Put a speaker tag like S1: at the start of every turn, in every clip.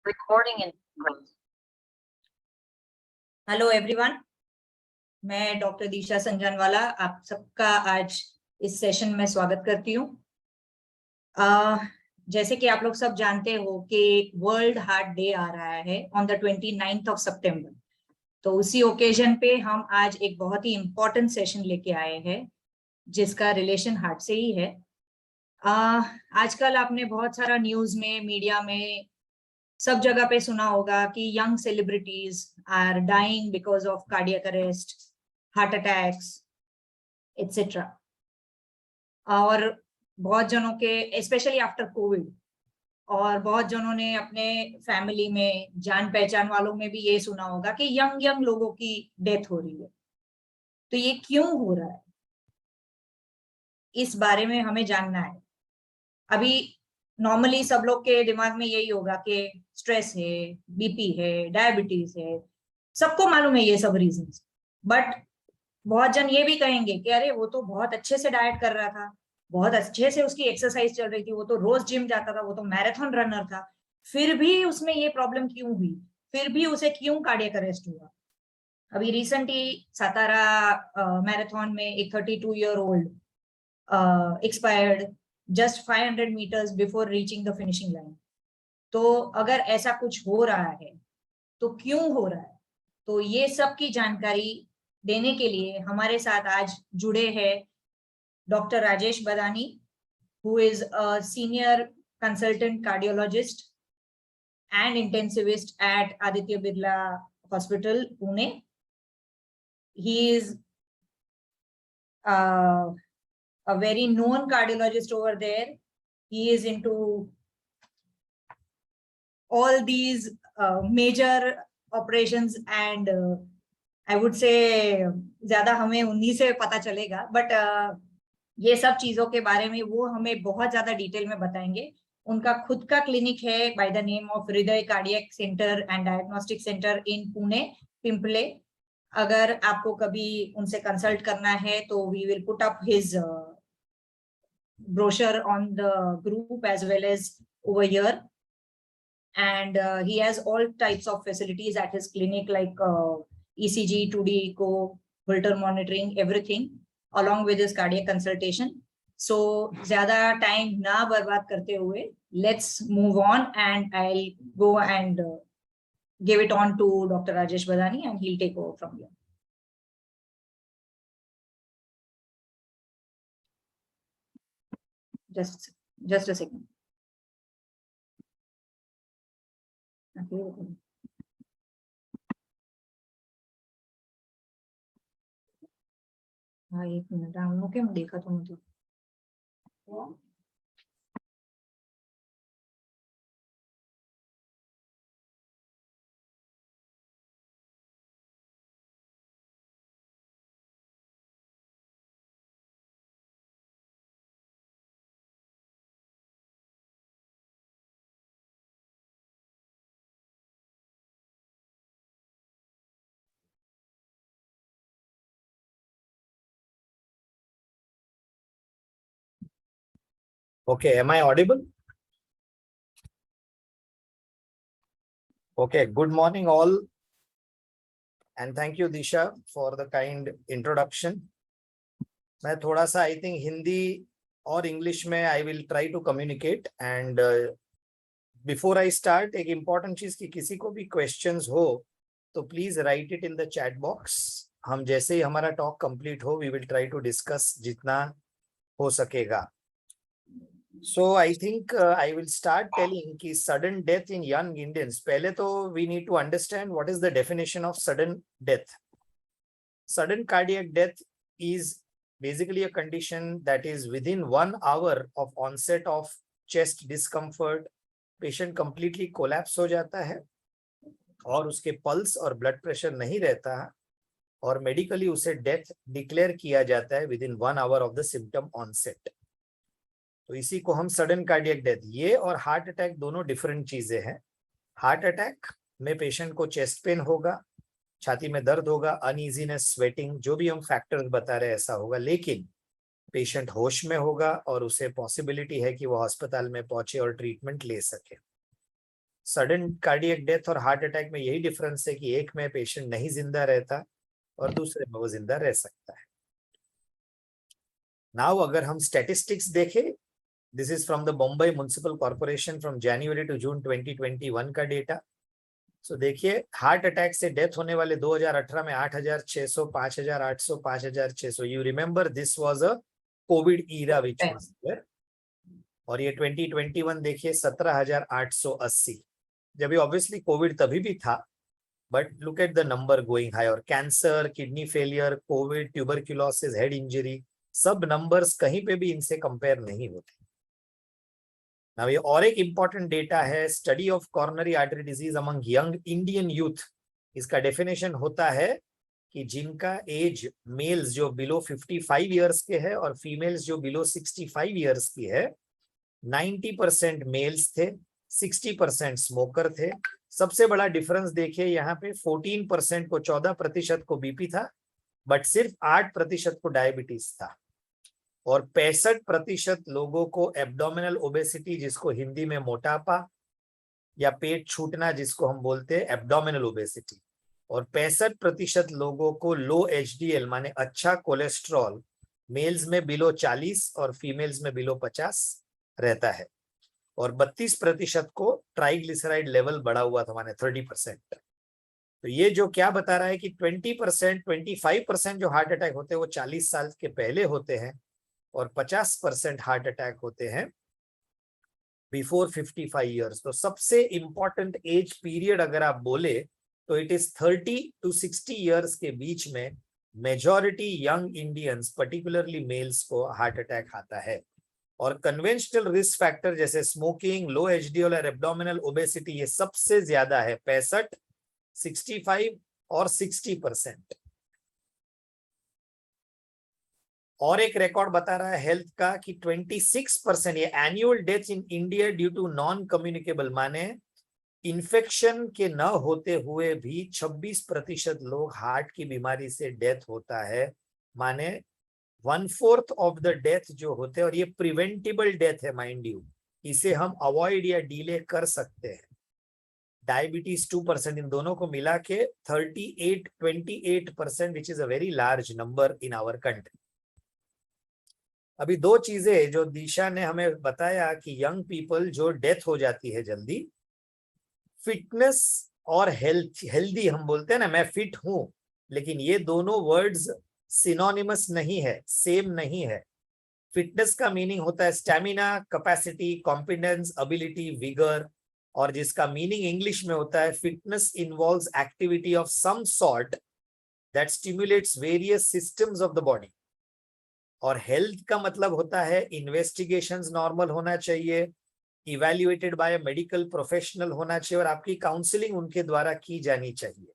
S1: Recording in progress.
S2: Hello everyone, मैं doctor दिशा संजानवाला आप सबका आज इस सेशन में स्वागत करती हूँ। जैसे कि आप लोग सब जानते हो कि वर्ल्ड हार्ट डे आ रहा है on the 29th of September। तो उसी ओकेजन पे हम आज एक बहुत ही इम्पोर्टेंट सेशन लेके आए हैं जिसका रिलेशन हार्ट से ही है। आजकल आपने बहुत सारा न्यूज में, मीडिया में, सब जगह पे सुना होगा कि young celebrities are dying because of cardiac arrest, heart attacks etcetera. और बहुत जनों के स्पेशली आफ्टर कोविड, और बहुत जनों ने अपने फैमिली में, जान पहचान वालों में भी ये सुना होगा कि यंग यंग लोगों की डेथ हो रही है। तो ये क्यों हो रहा है, इस बारे में हमें जानना है। अभी नॉर्मली सब लोग के दिमाग में यही होगा कि स्ट्रेस है, बीपी है, डायबिटीज है, सबको मालूम है ये सब रीजंस। बट बहुत जन ये भी कहेंगे कि अरे वो तो बहुत अच्छे से डाइट कर रहा था, बहुत अच्छे से उसकी एक्सरसाइज चल रही थी, वो तो रोज जिम जाता था, वो तो मैराथन रनर था, फिर भी उसमें ये प्रॉब्लम क्यों हुई, फिर भी उसे क्यों कार्डियक अरेस्ट हुआ। अभी रिसेंटली सातारा मैराथन में एक 32-year-old expired just 500 meters before reaching the finishing line। तो अगर ऐसा कुछ हो रहा है तो क्यों हो रहा है, तो ये सब की जानकारी देने के लिए हमारे साथ आज जुड़े हैं doctor Rajesh Badani, who is a senior consultant cardiologist and intensivist at Aditya Birla Hospital, Pune। He is a very known cardiologist over there। He is into all these major operations and I would say ज्यादा हमें उन्हीं से पता चलेगा, but ये सब चीजों के बारे में वो हमें बहुत ज्यादा डिटेल में बताएंगे। उनका खुद का क्लिनिक है by the name of Hriday cardiac centre and diagnostic centre in Pune, Pimple. अगर आपको कभी उनसे कंसल्ट करना है तो we will put up his brochure on the group as well as over here। And he has all types of facilities at his clinic like ECG, 2D echo, Holter monitoring, everything along with his cardiac consultation। So zyada time na barbaad karte hue, let's move on and I'll go and give it on to Dr. Rajesh Badani and he'll take over from here। Just a second। हाँ, एक minute, हम लोग क्या देखा तो मुझे
S3: Okay, am I audible? Okay, good morning all, and thank you Disha for the kind introduction। मैं थोड़ा सा I think हिंदी और इंग्लिश में I will try to communicate and before I start एक important चीज कि किसी को भी questions हो तो please write it in the chat box। हम जैसे ही हमारा talk complete हो we will try to discuss जितना हो सकेगा। So I think I will start telling कि sudden death in young Indians। पहले तो we need to understand what is the definition of sudden death। Sudden cardiac death is basically a condition that is within 1 hour of onset of chest discomfort, patient completely collapse हो जाता है और उसके pulse और blood pressure नहीं रहता है और मेडिकली उसे डेथ डिक्लेयर किया जाता है within 1 hour of the symptom onset। तो इसी को हम सडन कार्डियक डेथ। ये और हार्ट अटैक दोनों डिफरेंट चीजें हैं। हार्ट अटैक में पेशेंट को चेस्ट पेन होगा, छाती में दर्द होगा, अनईजीनेस, स्वेटिंग, जो भी हम फैक्टर्स बता रहे हैं ऐसा होगा, लेकिन पेशेंट होश में होगा और उसे पॉसिबिलिटी है कि वो अस्पताल में पहुंचे और ट्रीटमेंट ले सके। सडन कार्डियक डेथ और हार्ट अटैक में यही डिफरेंस है कि एक में पेशेंट नहीं जिंदा रहता और दूसरे में वो जिंदा रह सकता है। नाउ अगर हम स्टैटिस्टिक्स देखें, this is from the Bombay municipal corporation from January to June 2021 का डेटा। सो देखिए, हार्ट अटैक से डेथ होने वाले 2018 में 8,600, 5,800, 5,600। You remember this was a COVID era which was there. और ये 2021 देखिए 17,880। जब ये ऑब्वियसली कोविड तभी भी था, but look at the number going high. और cancer, kidney failure, covid, tuberculosis, head injury, सब नंबर्स कहीं पे भी इनसे कंपेयर नहीं होते। नाउ ये और एक इंपॉर्टेंट डेटा है, study of coronary artery disease among young Indian youth. इसका डेफिनेशन होता है कि जिनका एज मेल्स जो बिलो 55 ईयर्स के है और फीमेल्स जो बिलो 65 ईयर्स की है, 90% मेल्स थे, 60% स्मोकर थे। सबसे बड़ा डिफरेंस देखिए यहाँ पे, 14% को 14% को बीपी था, बट सिर्फ 8% को डायबिटीज था। और 65% लोगों को एब्डोमिनल ओबेसिटी, जिसको हिंदी में मोटापा या पेट छूटना जिसको हम बोलते हैं एब्डोमिनल ओबेसिटी, और 65% लोगों को लो एचडीएल माने अच्छा कोलेस्ट्रॉल, मेल्स में बिलो 40 और फीमेल्स में बिलो 50 रहता है। और 32% को ट्राइग्लिसराइड लेवल बढ़ा हुआ था, माने 30%। तो ये जो क्या बता रहा है कि 20%, 25% जो हार्ट अटैक होते हैं वो 40 साल के पहले होते हैं, और 50% हार्ट अटैक होते हैं बिफोर 55 ईयर्स। तो सबसे इंपॉर्टेंट एज पीरियड अगर आप बोले तो इट इज 30 to 60 ईयर्स के बीच में majority young Indians, particularly males को हार्ट अटैक आता है। और कन्वेंशनल रिस्क फैक्टर जैसे स्मोकिंग, लो एचडीएल और एब्डोमिनल ओबेसिटी, ये सबसे ज्यादा है, 65, 65 और 60%। और एक रिकॉर्ड बता रहा है हेल्थ का कि 26% ये annual death in India due to non communicable, माने इन्फेक्शन के न होते हुए भी 26% लोग हार्ट की बीमारी से डेथ होता है, माने 1/4 ऑफ द डेथ जो होते हैं। और ये प्रिवेंटेबल डेथ है, माइंड यू, इसे हम अवॉइड या डिले कर सकते हैं। डायबिटीज 2%, इन दोनों को मिला के 28% which is a very large number in our country. अभी दो चीजें जो दिशा ने हमें बताया कि यंग पीपल जो डेथ हो जाती है जल्दी, फिटनेस और हेल्दी हम बोलते हैं ना, मैं फिट हूं, लेकिन ये दोनों वर्ड्स सिनोनिमस नहीं है, सेम नहीं है। फिटनेस का मीनिंग होता है stamina, capacity, competence, ability, vigour, और जिसका मीनिंग इंग्लिश में होता है fitness involves activity of some sort that stimulates various systems of the body. और हेल्थ का मतलब होता है इन्वेस्टिगेशंस नॉर्मल होना चाहिए, इवैल्यूएटेड बाय मेडिकल प्रोफेशनल होना चाहिए, और आपकी काउंसलिंग उनके द्वारा की जानी चाहिए।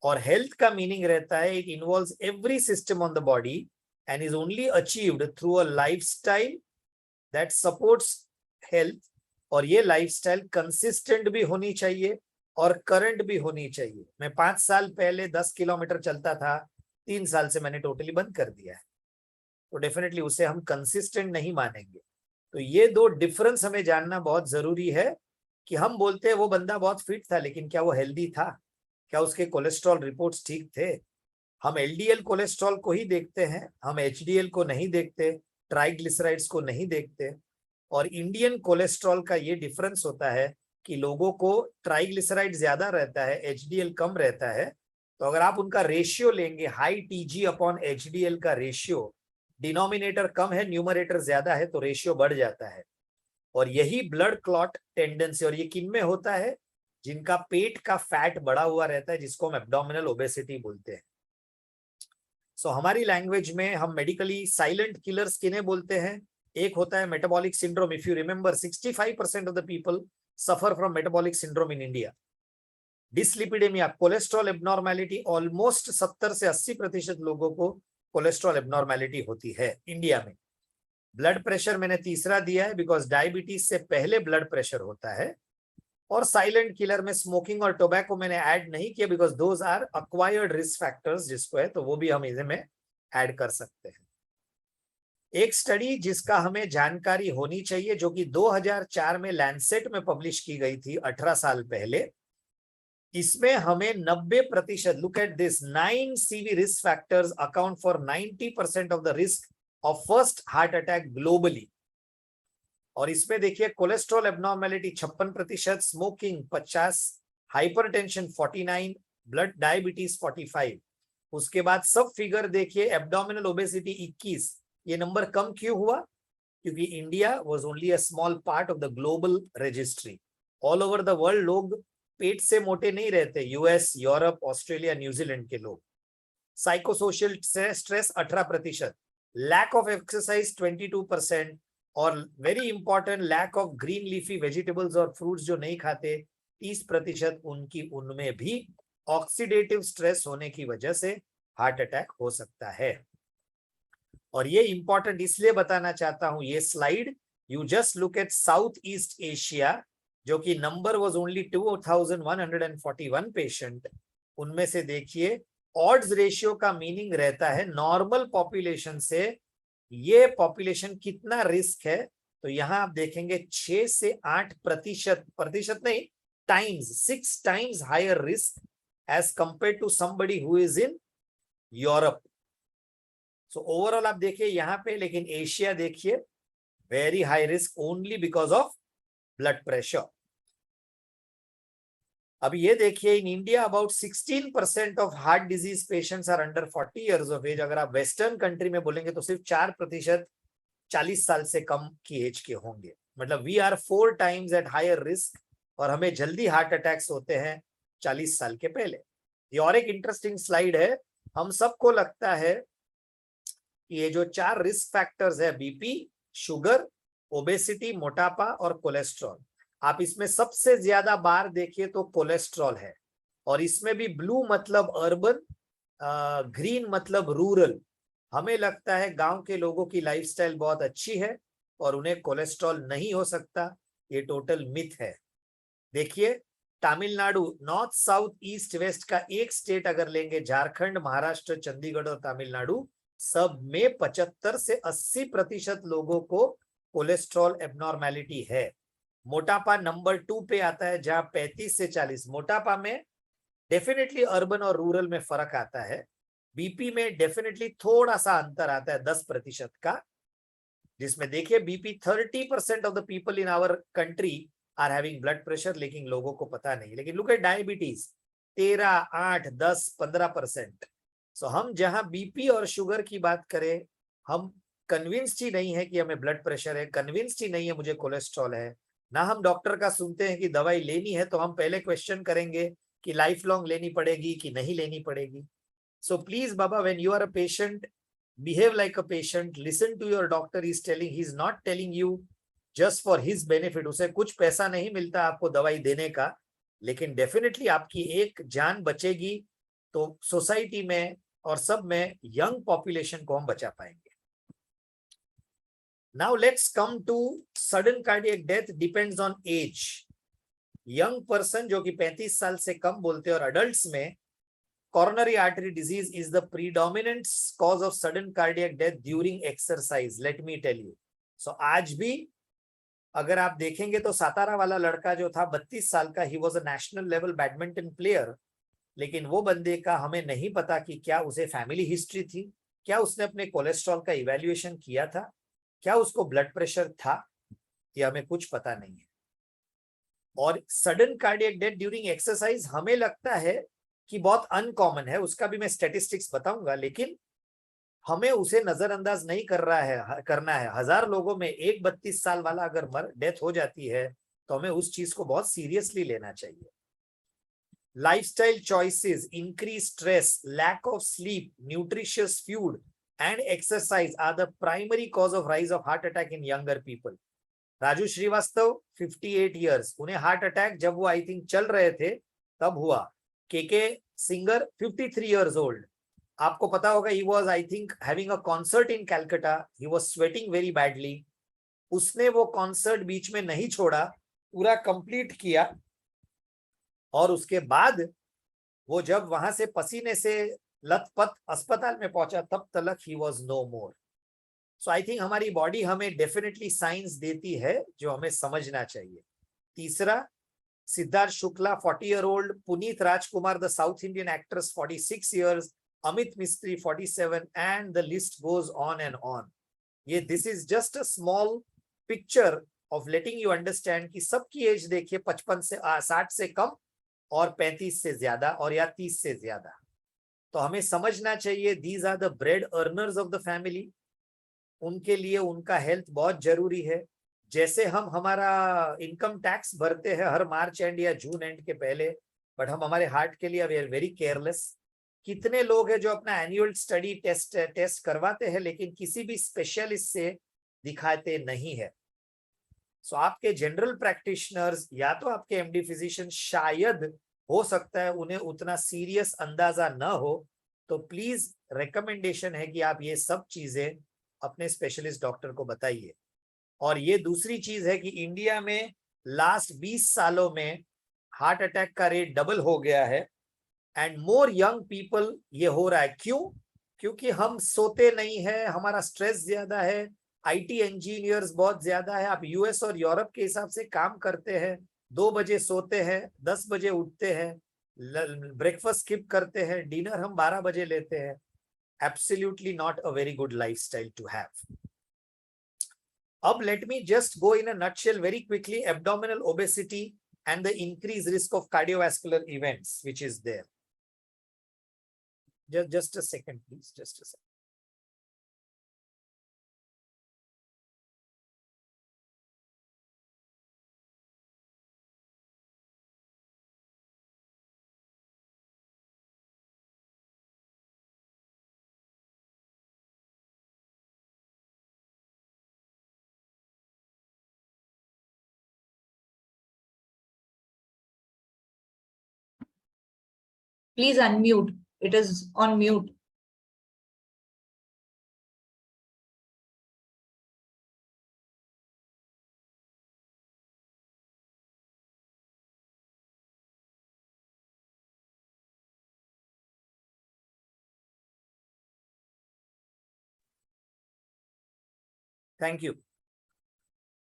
S3: और हेल्थ का मीनिंग रहता है it involves every system on the body and is only achieved through a lifestyle that supports health. और ये लाइफस्टाइल कंसिस्टेंट भी होनी चाहिए और करंट भी होनी चाहिए। मैं 5 साल पहले 10 किलोमीटर चलता था, 3 साल से मैंने टोटली बंद कर दिया है, तो डेफिनेटली उसे हम कंसिस्टेंट नहीं मानेंगे। तो ये दो डिफरेंस हमें जानना बहुत जरूरी है कि हम बोलते हैं वो बंदा बहुत फिट था, लेकिन क्या वो हेल्दी था? क्या उसके कोलेस्ट्रॉल रिपोर्ट्स ठीक थे? हम एलडीएल कोलेस्ट्रॉल को ही देखते हैं, हम एचडीएल को नहीं देखते, ट्राइग्लिसराइड्स को नहीं देखते। और इंडियन कोलेस्ट्रॉल का ये डिफरेंस होता है कि लोगों को ट्राइग्लिसराइड ज्यादा रहता है, एचडीएल कम रहता है। तो अगर आप उनका रेशियो लेंगे, हाई टीजी अपॉन एचडीएल का रेशियो, डिनोमिनेटर कम है, न्यूमरेटर ज्यादा है, तो रेशियो बढ़ जाता है। और यही ब्लड क्लॉट टेंडेंसी, और ये किन में होता है? जिनका पेट का फैट बढ़ा हुआ रहता है, जिसको हम एब्डोमिनल ओबेसिटी बोलते हैं। सो हमारी लैंग्वेज में हम मेडिकली साइलेंट किलर्स किन्हें बोलते हैं? एक होता है metabolic syndrome. If you remember 65% of the people suffer from metabolic syndrome in India. Dyslipidemia, cholesterol abnormality, almost 70 से 80% लोगों को कोलेस्ट्रॉल एबनॉर्मेलिटी होती है इंडिया में। ब्लड प्रेशर मैंने तीसरा दिया है बिकॉज डायबिटीज से पहले ब्लड प्रेशर होता है। और साइलेंट किलर में स्मोकिंग और टोबैको मैंने ऐड नहीं किया because those are acquired risk factors, जिसको है तो वो भी हम इसे में ऐड कर सकते हैं। एक स्टडी जिसका हमें जानकारी होनी चाहिए, जो कि 2004 में लैंसेट में पब्लिश की गई थी, 18 साल पहले। इसमें हमें 90%, look at this, 9 CV risk factors account for 90% of the risk of first heart attack globally. और इसमें देखिए cholesterol abnormality 56%, smoking 50, hypertension 49, blood diabetes 45। उसके बाद सब फिगर देखिए, एब्डोमिनल ओबेसिटी 21। ये नंबर कम क्यों हुआ? क्योंकि India was only a small part of the global registry. All over the world लोग पेट से मोटे नहीं रहते, यूएस, यूरोप, ऑस्ट्रेलिया, न्यूजीलैंड के लोग। Psychosocial stress 18%, lack of exercise 22%, और very important lack of green leafy vegetables और फ्रूट्स जो नहीं खाते 30%, उनकी उनमें भी ऑक्सीडेटिव स्ट्रेस होने की वजह से हार्ट अटैक हो सकता है। और ये इंपॉर्टेंट इसलिए बताना चाहता हूं, ये slide, you just look at south east Asia, जो कि नंबर वाज ओनली 2141 पेशेंट। उनमें से देखिए ऑड्स रेशियो का मीनिंग रहता है नॉर्मल पॉपुलेशन से ये पॉपुलेशन कितना रिस्क है। तो यहां आप देखेंगे 6 से 8%, प्रतिशत नहीं, times, 6 times higher risk as compare to somebody who is in Europe. So overall आप देखिए यहाँ पे, लेकिन एशिया देखिए very high risk only because of blood pressure. अब ये देखिए in India about 16% of heart disease patients are under 40 years of age. अगर आप वेस्टर्न कंट्री में बोलेंगे तो सिर्फ 4% 40 साल से कम की एज के होंगे। मतलब we are 4 times at higher risk, और हमें जल्दी हार्ट अटैक्स होते हैं 40 साल के पहले। ये और एक इंटरेस्टिंग स्लाइड है। हम सबको लगता है कि ये जो 4 रिस्क फैक्टर्स है, बीपी, शुगर, ओबेसिटी, मोटापा और कोलेस्ट्रॉल, आप इसमें सबसे ज्यादा बार देखिए तो कोलेस्ट्रॉल है। और इसमें भी ब्लू मतलब अर्बन, ग्रीन मतलब रूरल। हमें लगता है गांव के लोगों की लाइफस्टाइल बहुत अच्छी है और उन्हें कोलेस्ट्रॉल नहीं हो सकता, ये टोटल मिथ है। देखिए Tamil Nadu, north, south, east, west का एक स्टेट अगर लेंगे, झारखंड, महाराष्ट्र, चंडीगढ़ और तमिलनाडु, सब में 75 से 80% लोगों को कोलेस्ट्रॉल एब्नॉर्मेलिटी है। मोटापा नंबर 2 पे आता है, जहां 35 से 40। मोटापा में डेफिनेटली अर्बन और रूरल में फर्क आता है। बीपी में डेफिनेटली थोड़ा सा अंतर आता है 10% का, जिसमें देखिए BP 30% of the people in our country are having blood pressure, लेकिन लोगों को पता नहीं। लेकिन लुक एट डायबिटीज, 13, 8, 10, 15%। सो हम जहां बीपी और शुगर की बात करें, हम कन्विंस्ड ही नहीं है कि हमें ब्लड प्रेशर है, कन्विंस्ड ही नहीं है मुझे कोलेस्ट्रॉल है, ना हम डॉक्टर का सुनते हैं कि दवाई लेनी है, तो हम पहले क्वेश्चन करेंगे कि लाइफ लॉन्ग लेनी पड़ेगी कि नहीं लेनी पड़ेगी। सो प्लीज बाबा, when you are a patient, behave like a patient, listen to your doctor, he's telling, he's not telling you just for his benefit। उसे कुछ पैसा नहीं मिलता आपको दवाई देने का, लेकिन डेफिनेटली आपकी एक जान बचेगी तो सोसाइटी में और सब में यंग पॉपुलेशन को हम बचा पाएंगे। Now let's come to sudden cardiac death depends on age. Young person जो कि 35 साल से कम बोलते हैं, और अडल्ट्स में coronary artery disease is the predominant cause of sudden cardiac death during exercise, let me tell you। So आज भी अगर आप देखेंगे तो सातारा वाला लड़का जो था 32 साल का, he was a national level badminton player, लेकिन वो बंदे का हमें नहीं पता कि क्या उसे फैमिली हिस्ट्री थी, क्या उसने अपने कोलेस्ट्रॉल का इवैल्यूएशन किया था, क्या उसको ब्लड प्रेशर था, ये हमें कुछ पता नहीं है। और sudden cardiac death during exercise हमें लगता है कि बहुत अनकॉमन है, उसका भी मैं स्टैटिस्टिक्स बताऊंगा, लेकिन हमें उसे नजरअंदाज नहीं करना है। 1000 लोगों में एक 32 साल वाला अगर डेथ हो जाती है तो हमें उस चीज को बहुत सीरियसली लेना चाहिए। Lifestyle choices, increase stress, lack of sleep, nutritious food and exercise are the primary cause of rise of heart attack in younger people. Raju Srivastava 58 years, उन्हें हार्ट अटैक जब वो आई थिंक चल रहे थे तब हुआ। के सिंगर 53 years old, आपको पता होगा, he was I think having a concert in Calcutta, he was sweating very badly, उसने वो कॉन्सर्ट बीच में नहीं छोड़ा, पूरा कंप्लीट किया, और उसके बाद वो जब वहां से पसीने से लथपथ अस्पताल में पहुंचा तब तक ही was no more। So I think हमारी बॉडी हमें डेफिनेटली साइंस देती है जो हमें समझना चाहिए। तीसरा, Siddharth Shukla 40-year-old, Puneeth Rajkumar the south Indian actress 46 years, Amit Mistry 47, and the list goes on and on. ये this is just a small picture of letting you understand कि सबकी एज देखिए 55 से 60 से कम और 35 से ज्यादा और या 30 से ज्यादा। तो हमें समझना चाहिए these are the bread earners of the family, उनके लिए उनका हेल्थ बहुत जरूरी है। जैसे हम हमारा इनकम टैक्स भरते हैं हर मार्च एंड या जून एंड के पहले, बट हम हमारे हार्ट के लिए वी आर वेरी केयरलेस। कितने लोग हैं जो अपना एनुअल स्टडी टेस्ट करवाते हैं लेकिन किसी भी स्पेशलिस्ट से दिखाते नहीं है। सो आपके जनरल प्रैक्टिशनर्स या तो आपके एमडी फिजिशियन शायद हो सकता है उन्हें उतना सीरियस अंदाजा न हो, तो प्लीज रिकमेंडेशन है कि आप ये सब चीजें अपने स्पेशलिस्ट डॉक्टर को बताइए। और ये दूसरी चीज है कि इंडिया में लास्ट 20 सालों में हार्ट अटैक का रेट डबल हो गया है एंड मोर यंग पीपल ये हो रहा है। क्यों? क्योंकि हम सोते नहीं है, हमारा स्ट्रेस ज्यादा है, आईटी इंजीनियर्स बहुत ज्यादा है। आप यूएस और यूरोप के हिसाब से काम करते हैं, 2 बजे सोते हैं, 10 बजे उठते हैं, ब्रेकफास्ट स्किप करते हैं, डिनर हम 12 बजे लेते हैं। Absolutely not a very good lifestyle to have. Ab let me just go in a nutshell very quickly abdominal obesity and the increased risk of cardiovascular events which is there. Just a second please, just a second.
S2: Please unmute. It is on mute.
S3: Thank you.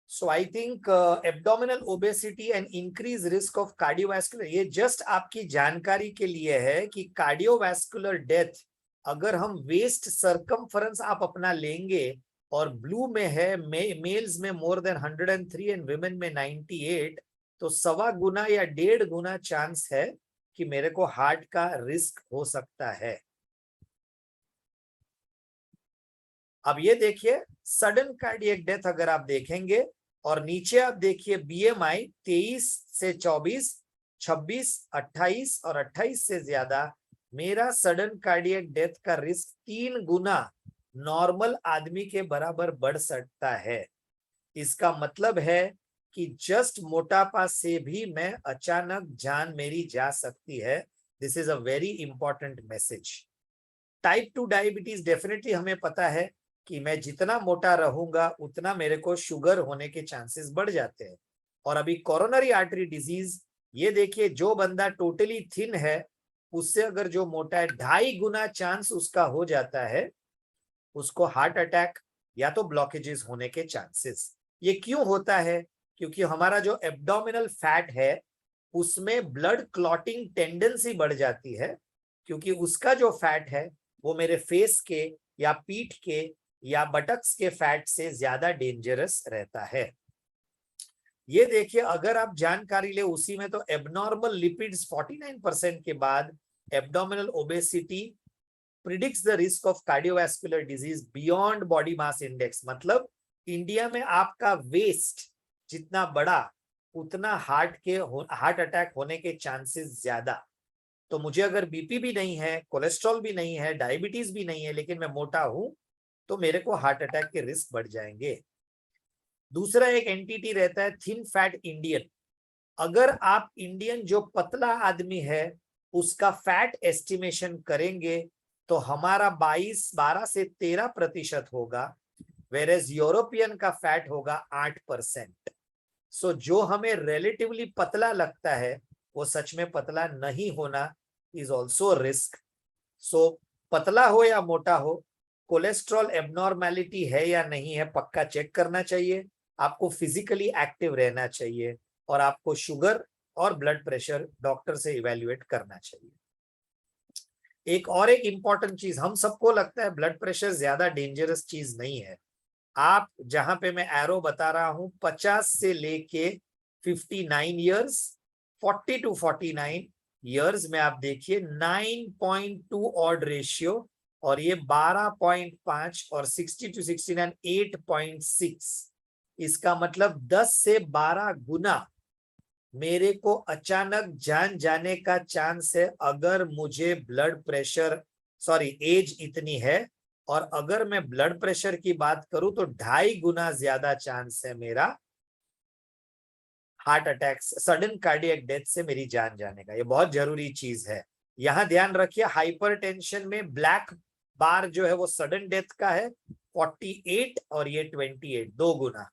S3: So I think abdominal obesity and increased risk of cardiovascular, ये just आपकी जानकारी के लिए है कि cardiovascular death अगर हम waste circumference आप अपना लेंगे और ब्लू में है मेल्स में मोर देन 103 एंड विमेन में 98, तो 1.25 गुना या 1.5 गुना चांस है कि मेरे को हार्ट का रिस्क हो सकता है। अब ये देखिए सडन कार्डियक डेथ अगर आप देखेंगे और नीचे आप देखिए बीएमआई 23 से 24, 26, 28 और 28 से ज्यादा, मेरा सडन कार्डियक डेथ का रिस्क 3 गुना नॉर्मल आदमी के बराबर बढ़ सकता है। इसका मतलब है कि जस्ट मोटापा से भी मैं अचानक जान मेरी जा सकती है। This is a very important message. Type 2 diabetes definitely हमें पता है कि मैं जितना मोटा रहूंगा उतना मेरे को शुगर होने के चांसेस बढ़ जाते हैं। और अभी कोरोनरी आर्टरी डिजीज, ये देखिए जो बंदा टोटली थिन है उससे अगर जो मोटा है 2.5 गुना चांस उसका हो जाता है, उसको हार्ट अटैक या तो ब्लॉकेजेस होने के चांसेस। ये क्यों होता है? क्योंकि हमारा जो एब्डोमिनल फैट है उसमें ब्लड क्लॉटिंग टेंडेंसी बढ़ जाती है, क्योंकि उसका जो फैट है वो मेरे फेस के या पीठ के या बटक्स के फैट से ज्यादा डेंजरस रहता है। ये देखिए अगर आप जानकारी ले उसी में, तो एबनॉर्मल लिपिड्स 49% के बाद abdominal obesity predicts the risk of cardiovascular disease beyond body mass index. मतलब इंडिया में आपका वेस्ट जितना बड़ा उतना हार्ट अटैक होने के चांसेस ज्यादा। तो मुझे अगर बीपी भी नहीं है, कोलेस्ट्रॉल भी नहीं है, डायबिटीज भी नहीं है, लेकिन मैं मोटा हूं, तो मेरे को हार्ट अटैक के रिस्क बढ़ जाएंगे। दूसरा एक एंटिटी रहता है थिन फैट इंडियन। अगर आप इंडियन जो पतला आदमी है उसका फैट एस्टिमेशन करेंगे तो हमारा 12 से 13% होगा, वेरेज यूरोपियन का फैट होगा 8%। सो जो हमें रिलेटिवली पतला लगता है वो सच में पतला नहीं होना इज ऑल्सो रिस्क। सो पतला हो या मोटा हो, कोलेस्ट्रॉल एबनॉर्मेलिटी है या नहीं है पक्का चेक करना चाहिए, आपको फिजिकली एक्टिव रहना चाहिए और आपको शुगर और ब्लड प्रेशर डॉक्टर से इवेल्युएट करना चाहिए। एक इंपॉर्टेंट चीज, हम सबको लगता है ब्लड प्रेशर ज्यादा डेंजरस चीज नहीं है। आप जहां पे मैं एरो बता रहा हूं 50 से लेके 59 इयर्स, 40 to 49 इयर्स में आप देखिए 9.2 ऑड रेशियो और ये 12.5 और 60 to 69 8.6। इसका मतलब 10 से 12 गुना मेरे को अचानक जान जाने का चांस है अगर मुझे ब्लड प्रेशर एज इतनी है। और अगर मैं ब्लड प्रेशर की बात करूं तो 2.5 गुना ज्यादा चांस है मेरा heart attack, sudden cardiac death से मेरी जान जाने का। ये बहुत जरूरी चीज है, यहां ध्यान रखिए। हाइपरटेंशन में ब्लैक बार जो है वो सडन डेथ का है 48 और ये 28, 2 गुना।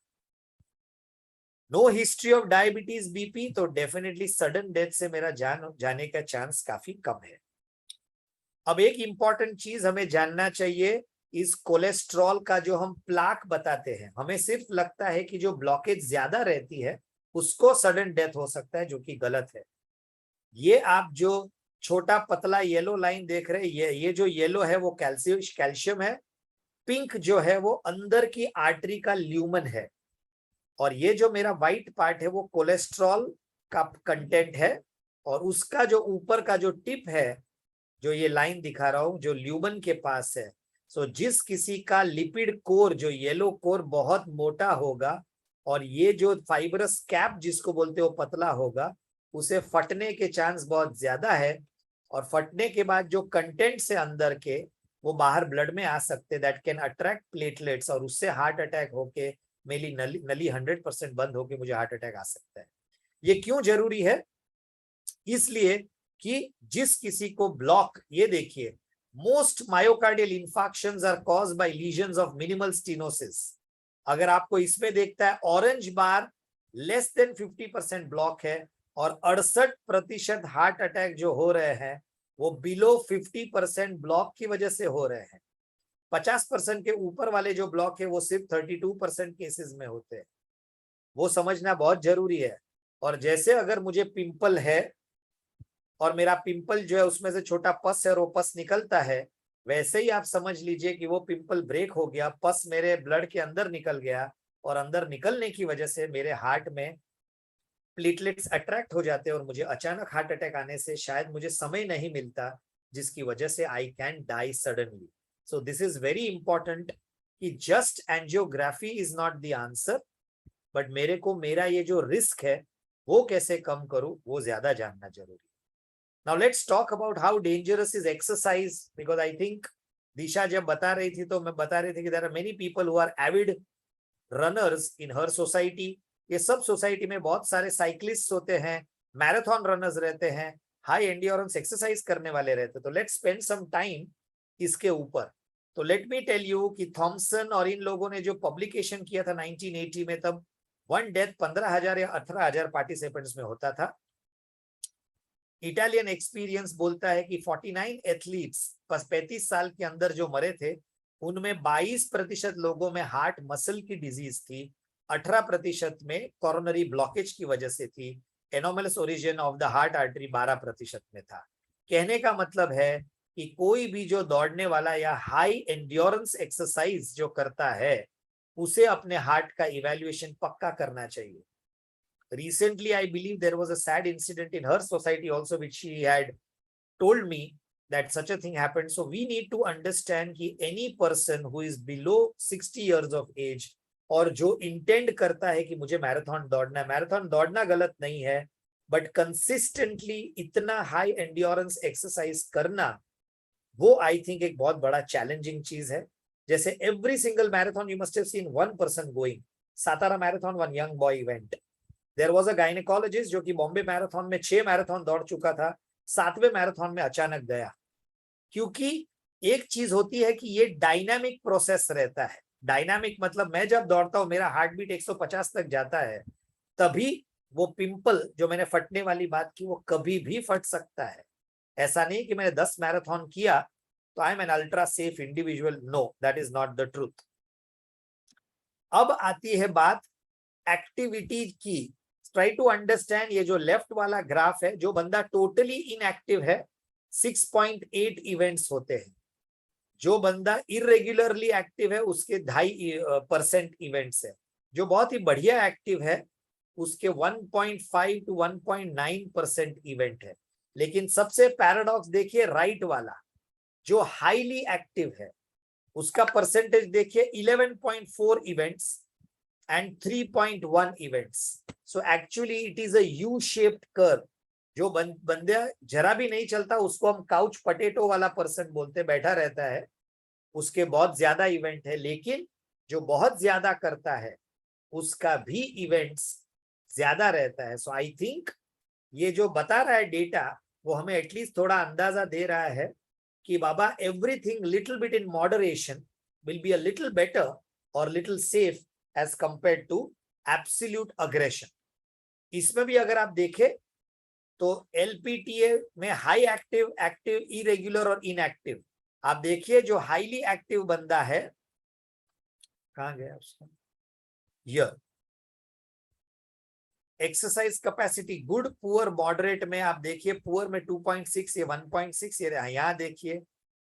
S3: No history of diabetes BP तो डेफिनेटली सडन डेथ से मेरा जाने का चांस काफी कम है। अब एक इंपॉर्टेंट चीज हमें जानना चाहिए, इस कोलेस्ट्रॉल का जो हम प्लाक बताते हैं, हमें सिर्फ लगता है कि जो ब्लॉकेज ज्यादा रहती है उसको सडन डेथ हो सकता है, जो कि गलत है। ये आप जो छोटा पतला येलो लाइन देख रहे हैं, ये जो येलो है वो कैल्शियम है, पिंक जो है वो अंदर की आर्टरी का ल्यूमन है, और ये जो मेरा व्हाइट पार्ट है वो कोलेस्ट्रॉल का कंटेंट है। और उसका जो ऊपर का जो टिप है, जो ये लाइन दिखा रहा हूं, जो ल्यूमन के पास है, सो जिस किसी का लिपिड कोर जो येलो कोर बहुत मोटा होगा और ये जो फाइबरस कैप जिसको बोलते हो पतला होगा, उसे फटने के चांस बहुत ज्यादा है। और फटने के बाद जो कंटेंट्स है अंदर के वो बाहर ब्लड में आ सकते हैं, दैट कैन अट्रैक्ट प्लेटलेट्स, और उससे हार्ट अटैक होके मेरी नली 100% बंद होके मुझे हार्ट अटैक आ सकता है। ये क्यों जरूरी है? इसलिए कि जिस किसी को ब्लॉक, ये देखिए most myocardial infarctions are caused by lesions of minimal stenosis. अगर आपको इसमें देखता है orange bar less than 50% block है, और 68% हार्ट अटैक जो हो रहे हैं वो बिलो 50% ब्लॉक की वजह से हो रहे हैं। 50% के ऊपर वाले जो ब्लॉक है वो सिर्फ 32% केसेस में होते हैं, वो समझना बहुत जरूरी है। और जैसे अगर मुझे पिंपल है और मेरा पिंपल जो है उसमें से छोटा पस है और वो पस निकलता है, वैसे ही आप समझ लीजिए कि वो पिंपल ब्रेक हो गया, पस मेरे ब्लड के अंदर निकल गया, और अंदर निकलने की वजह से मेरे हार्ट में प्लेटलेट्स अट्रैक्ट हो जाते हैं और मुझे अचानक हार्ट अटैक आने से शायद मुझे समय नहीं मिलता, जिसकी वजह से I can die suddenly. So this is very important कि just angiography is not the answer, but मेरे को मेरा ये जो रिस्क है वो कैसे कम करूं वो ज्यादा जानना जरूरी। Now let's talk about how dangerous is exercise, because I think दिशा जब बता रही थी तो मैं बता रही थी कि there are many people who are avid runners in her society। ये सब सोसाइटी में बहुत सारे साइक्लिस्ट होते हैं, मैराथन रनर्स रहते हैं, हाई एंड्योरेंस एक्सरसाइज करने वाले रहते हैं। तो लेट्स स्पेंड सम टाइम इसके ऊपर। तो लेट मी टेल यू कि थॉमसन और इन लोगों ने जो पब्लिकेशन किया था 1980 में, तब 1 डेथ 15,000 या 18,000 पार्टिसिपेंट्स में होता था। इटालियन एक्सपीरियंस बोलता है कि 49 एथलीट्स 35 साल के अंदर जो मरे थे उनमें 22% लोगों में हार्ट मसल की डिजीज थी, 18% में कोरोनरी ब्लॉकेज की वजह से थी, anomalous origin of the heart artery 12% में था। कहने का मतलब है कि कोई भी जो दौड़ने वाला या हाई एंड्योरेंस एक्सरसाइज जो करता है उसे अपने हार्ट का इवैल्यूएशन पक्का करना चाहिए। Recently, I believe there was a sad incident in her society also, which she had told me that such a thing happened. So we need to understand कि any person who is below 60 years of age और जो intend करता है कि मुझे marathon दौड़ना है, marathon दौड़ना गलत नहीं है, बट कंसिस्टेंटली इतना हाई एंड्योरेंस एक्सरसाइज करना वो आई थिंक एक बहुत बड़ा चैलेंजिंग चीज है। जैसे every single marathon you must have seen one person going. Satara marathon one young boy event, there was a gynaecologist जो कि बॉम्बे मैराथन में 6 मैराथन दौड़ चुका था, 7वें मैराथन में अचानक गया। क्योंकि एक चीज होती है कि ये डायनामिक प्रोसेस रहता है। डायनामिक मतलब मैं जब दौड़ता हूं मेरा हार्ट बीट 150 तक जाता है, तभी वो पिंपल जो मैंने फटने वाली बात की वो कभी भी फट सकता है। ऐसा नहीं कि मैंने 10 मैराथन किया तो I am an ultra safe individual. No, that is not the truth. अब आती है बात एक्टिविटी की. Try to understand. ये जो लेफ्ट वाला ग्राफ है, जो बंदा टोटली इनएक्टिव है 6.8 इवेंट्स होते हैं. जो बंदा इरेगुलरली एक्टिव है उसके 2.5% इवेंट्स है. जो बहुत ही बढ़िया एक्टिव है उसके 1.5 to 1.9% इवेंट है. लेकिन सबसे पैराडॉक्स देखिए, राइट वाला जो हाईली एक्टिव है उसका परसेंटेज देखिए 11.4 events and 3.1 events. So actually it is a U-shaped curve. जो बंदा जरा भी नहीं चलता उसको हम काउच पटेटो वाला पर्सन बोलते, बैठा रहता है, उसके बहुत ज्यादा इवेंट है. लेकिन जो बहुत ज्यादा करता है उसका भी इवेंट्स ज्यादा रहता है. सो आई थिंक ये जो बता रहा है डेटा वो हमें एटलीस्ट थोड़ा अंदाजा दे रहा है कि बाबा everything little bit in moderation will be a little better और little safe as compared to absolute aggression. इसमें भी अगर आप देखें तो LPTA में हाई एक्टिव, एक्टिव, इरेगुलर और इनएक्टिव. आप देखिए जो हाईली एक्टिव बंदा है, कहां गया उसका, ये exercise capacity good, poor, moderate में आप देखिए पुअर में 2.6, ये 1.6, ये यहाँ देखिए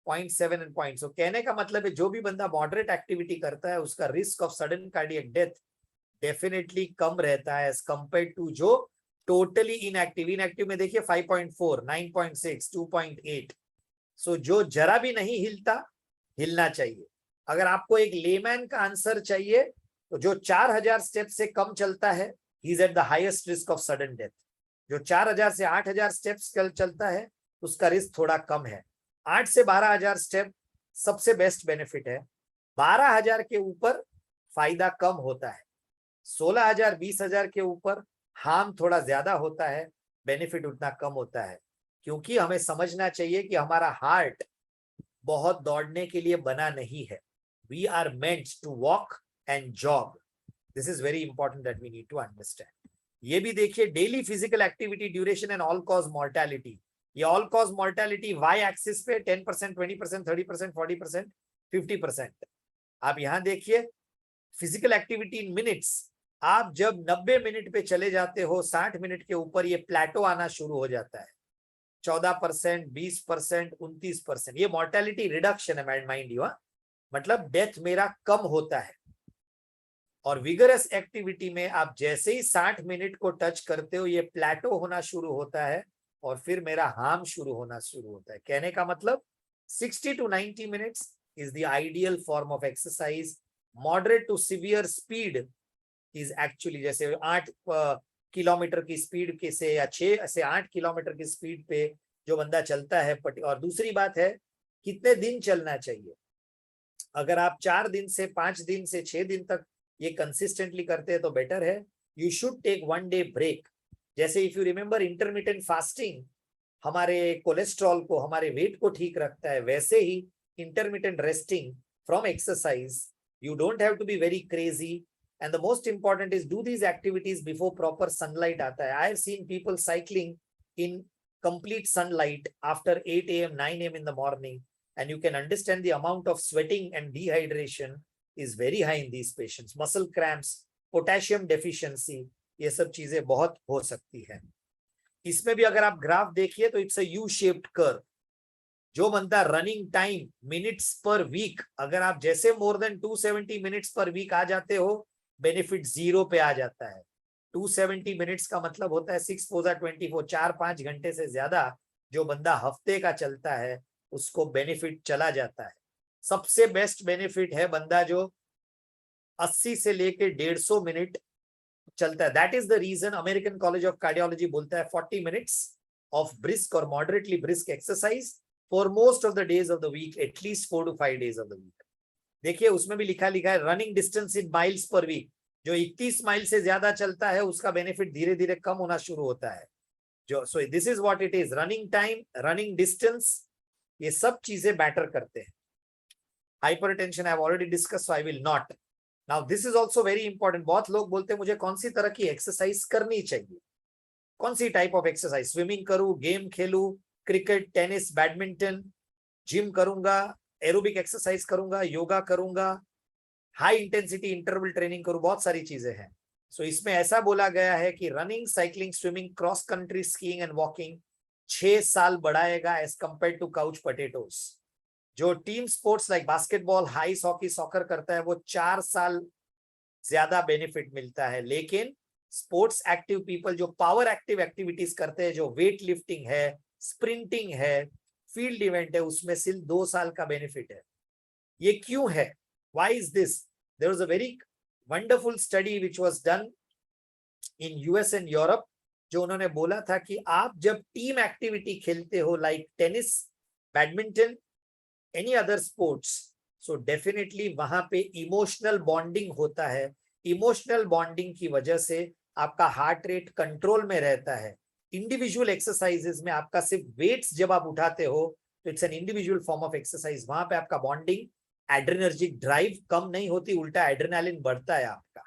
S3: 0.7 and 0. So कहने का मतलब है जो भी बंदा मॉडरेट एक्टिविटी करता है उसका risk of sudden cardiac death definitely come रहता है एज कंपेयर टू जो टोटली इनएक्टिव. इनएक्टिव में देखिए 5.4, 9.6, 2.8. सो जो जरा भी नहीं हिलता, हिलना चाहिए. अगर आपको एक लेमैन का आंसर चाहिए तो जो 4000 स्टेप से कम चलता है he is at the highest risk of sudden death. जो 4000 से 8000 स्टेप्स चलता है उसका रिस्क थोड़ा कम है. 8 से 12,000 स्टेप सबसे बेस्ट बेनिफिट है. 12,000 के ऊपर फायदा कम होता है. 16,000, 20,000 के ऊपर हार्म थोड़ा ज्यादा होता है, बेनिफिट उतना कम होता है. क्योंकि हमें समझना चाहिए कि हमारा हार्ट बहुत दौड़ने के लिए बना नहीं है. We are meant to walk and jog. This is very important that we need to understand. ये भी देखिए daily physical activity duration and all cause mortality. ये all cause mortality Y axis पे 10%, 20%, 30%, 40%, 50%. आप यहां देखिए फिजिकल एक्टिविटी इन मिनट्स. आप जब 90 मिनट पे चले जाते हो 60 मिनट के ऊपर ये प्लेटो आना शुरू हो जाता है. 14%, 20%, 29%. ये मॉर्टेलिटी रिडक्शन है माइंड यू. मतलब डेथ मेरा कम होता है. और विगरस एक्टिविटी में आप जैसे ही 60 मिनट को टच करते हो ये प्लेटो होना शुरू होता है और फिर मेरा हार्म शुरू होना शुरू होता है. कहने का मतलब 60 to 90 minutes is the ideal form of exercise. Moderate to severe speed is actually जैसे 8 किलोमीटर की स्पीड के से या 6 से 8 किलोमीटर की स्पीड पे जो बंदा चलता है. और दूसरी बात है कितने दिन चलना चाहिए. अगर आप 4 दिन से 5 दिन से 6 दिन तक ये कंसिस्टेंटली करते हैं तो बेटर है. You should take 1 day break. जैसे if you remember intermittent fasting हमारे कोलेस्ट्रॉल को, हमारे वेट को ठीक रखता है, वैसे ही intermittent resting from exercise. You don't have to be very crazy and the most important is do these activities before proper sunlight आता है. I have seen people cycling in complete sunlight after 8 AM, 9 AM in the morning, and you can understand the amount of sweating and dehydration is very high in these patients. Muscle cramps, potassium deficiency, ये सब चीजें बहुत हो सकती है. इसमें भी अगर आप ग्राफ देखिए तो it's a U shaped curve. जो बनता running time minutes per week, अगर आप जैसे more than 270 minutes per week आ जाते हो बेनिफिट 0 पे आ जाता है. 270 मिनट्स का मतलब होता है 6 4 24, 4-5 घंटे से ज्यादा जो बंदा हफ्ते का चलता है उसको बेनिफिट चला जाता है. सबसे बेस्ट बेनिफिट है बंदा जो 80 से लेके 150 मिनट चलता है. That is the reason American College of Cardiology बोलता है 40 मिनट्स ऑफ ब्रिस्क और moderately brisk exercise for most of the days of the week, at least 4 to 5 days of the week. देखिए उसमें भी लिखा है running distance in miles per week. जो 31 mile से ज्यादा चलता है उसका बेनिफिट धीरे धीरे कम होना शुरू होता है. जो सो this is what it is. Running time, running distance, ये सब चीजें मैटर करते हैं. Hypertension I have already discuss, so I will not. Now this is also very important. बहुत लोग बोलते हैं मुझे कौन सी तरह की एक्सरसाइज करनी चाहिए, कौन सी टाइप ऑफ एक्सरसाइज, स्विमिंग करूं, गेम खेलूं, क्रिकेट, टेनिस, बैडमिंटन, जिम करूंगा, एरोबिक एक्सरसाइज करूंगा, योगा करूंगा, हाई इंटेंसिटी इंटरवल ट्रेनिंग करूं, बहुत सारी चीजें हैं। सो इसमें ऐसा बोला गया है कि running, cycling, swimming, cross country skiing and walking 6 साल बढ़ाएगा as compare to couch potatoes. जो team sports like basketball, ice, hockey, soccer करता है वो 4 साल ज्यादा बेनिफिट मिलता है। लेकिन स्पोर्ट्स एक्टिव पीपल जो पावर एक्टिव एक्टिविटीज करते हैं, जो वेट लिफ्टिंग है, स्प्रिंटिंग है, फील्ड इवेंट है, उसमें सिर्फ 2 साल का बेनिफिट है। ये क्यों है? Why is this? There was a very wonderful study which was done in US and Europe, जो उन्होंने बोला था कि आप जब टीम एक्टिविटी खेलते हो like tennis, badminton, any other sports, so definitely वहां पे इमोशनल बॉन्डिंग होता है। इमोशनल बॉन्डिंग की वजह से आपका हार्ट रेट कंट्रोल में रहता है। इंडिविजुअल एक्सरसाइजेस में आपका सिर्फ वेट्स जब आप उठाते हो तो it's an individual form of exercise, वहां पे आपका बॉन्डिंग, एड्रेनर्जिक ड्राइव कम नहीं होती, उल्टा एड्रेनालिन बढ़ता है आपका।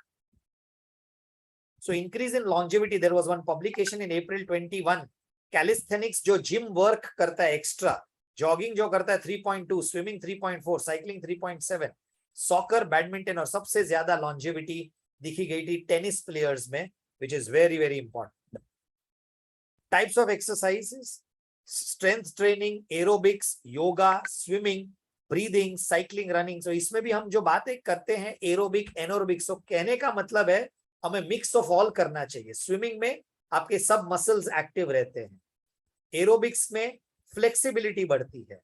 S3: So increase in longevity, there was one publication in April 21, calisthenics जो जिम वर्क करता है एक्स्ट्रा, जॉगिंग जो करता है 3.2, स्विमिंग 3.4, साइकिलिंग 3.7, सॉकर, बैडमिंटन, और सबसे ज्यादा लॉन्जेविटी दिखी गई थी टेनिस प्लेयर्स में, विच is very very important. Types of exercises, strength training, aerobics, yoga, swimming, breathing, cycling, running. तो इसमें भी हम जो बातें करते हैं एरोबिक, एनोरोबिक, तो कहने का मतलब है हमें मिक्स ऑफ ऑल करना चाहिए। स्विमिंग में आपके सब मसल्स एक्टिव रहते हैं, एरोबिक्स में फ्लेक्सिबिलिटी बढ़ती है,